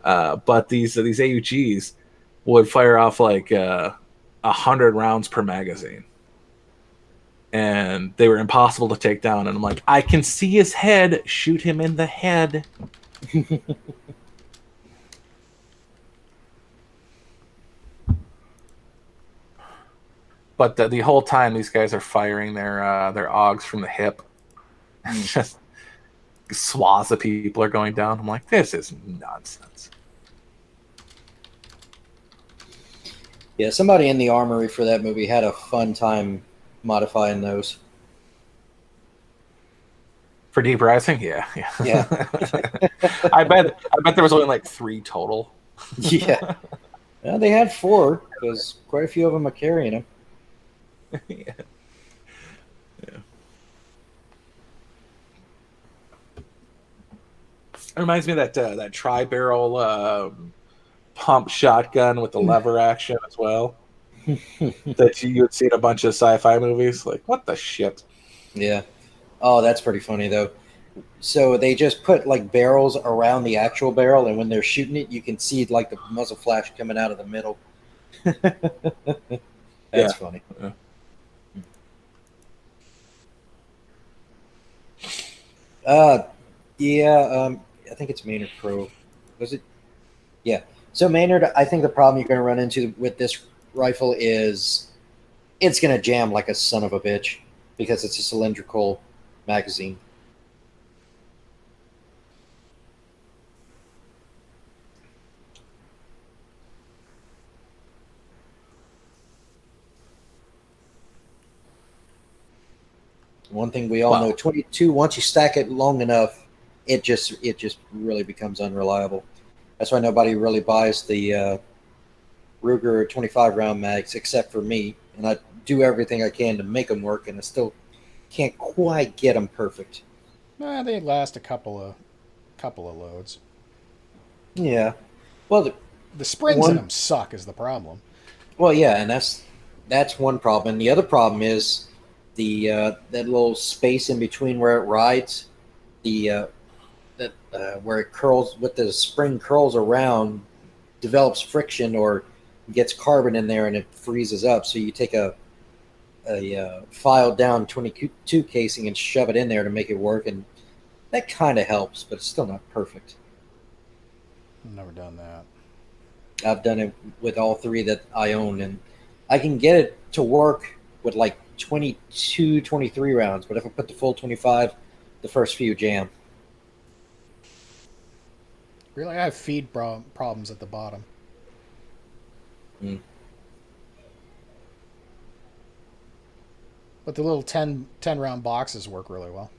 But these AUGs would fire off like 100 rounds per magazine, and they were impossible to take down. And I'm like, I can see his head. Shoot him in the head. But the whole time, these guys are firing their augs from the hip. Just swaths of people are going down. I'm like, this is nonsense. Yeah, somebody in the armory for that movie had a fun time modifying those. For Deep Rising, yeah. Yeah. I bet there was only like 3 total. Yeah. Well, they had 4 because quite a few of them are carrying them. Yeah. It reminds me of that tri-barrel pump shotgun with the lever action as well. That you would see in a bunch of sci-fi movies. Like, what the shit? Yeah. Oh, that's pretty funny though. So they just put like barrels around the actual barrel, and when they're shooting it, you can see like the muzzle flash coming out of the middle. That's funny. Yeah. I think it's Maynard Pro. Was it? Yeah. So Maynard, I think the problem you're going to run into with this rifle is it's going to jam like a son of a bitch because it's a cylindrical magazine. One thing we all know, 22, once you stack it long enough, it just really becomes unreliable. That's why nobody really buys the Ruger 25 round mags except for me, and I do everything I can to make them work, and I still can't quite get them perfect. They last a couple of loads. Yeah. Well, the springs in them suck is the problem. Well, yeah, and that's one problem. And the other problem is the that little space in between where it rides, where it curls, with the spring curls around, develops friction or gets carbon in there and it freezes up. So you take a filed down 22 casing and shove it in there to make it work, and that kind of helps, but it's still not perfect. I've never done that. I've done it with all 3 that I own, and I can get it to work with like 22, 23 rounds, but if I put the full 25, the first few jam. Really, I have feed problems at the bottom. But the little 10 round boxes work really well.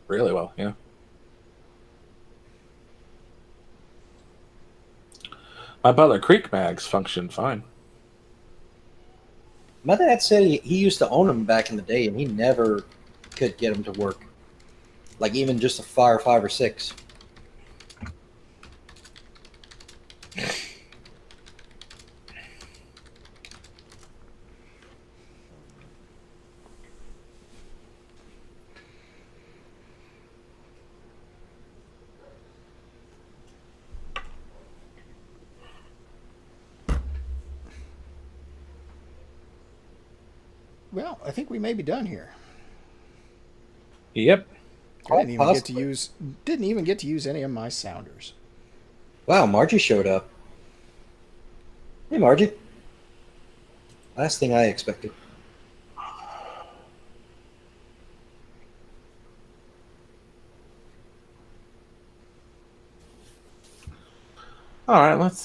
Really well, yeah. My Butler Creek mags function fine. My dad said he used to own them back in the day, and he never could get them to work. Like even just a fire 5 or 6. Well, I think we may be done here. Yep. I didn't even get to use any of my sounders. Wow, Margie showed up. Hey, Margie. Last thing I expected. All right, let's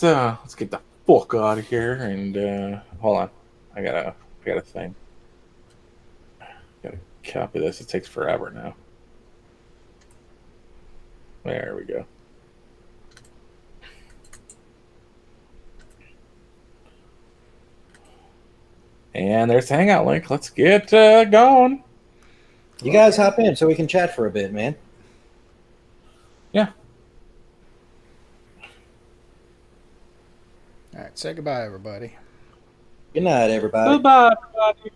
get the fuck out of here and hold on. I got a thing. Gotta copy this. It takes forever now. There we go. And there's the hangout link. Let's get going. You guys hop in so we can chat for a bit, man. Yeah. All right, say goodbye, everybody. Good night, everybody. Goodbye, everybody.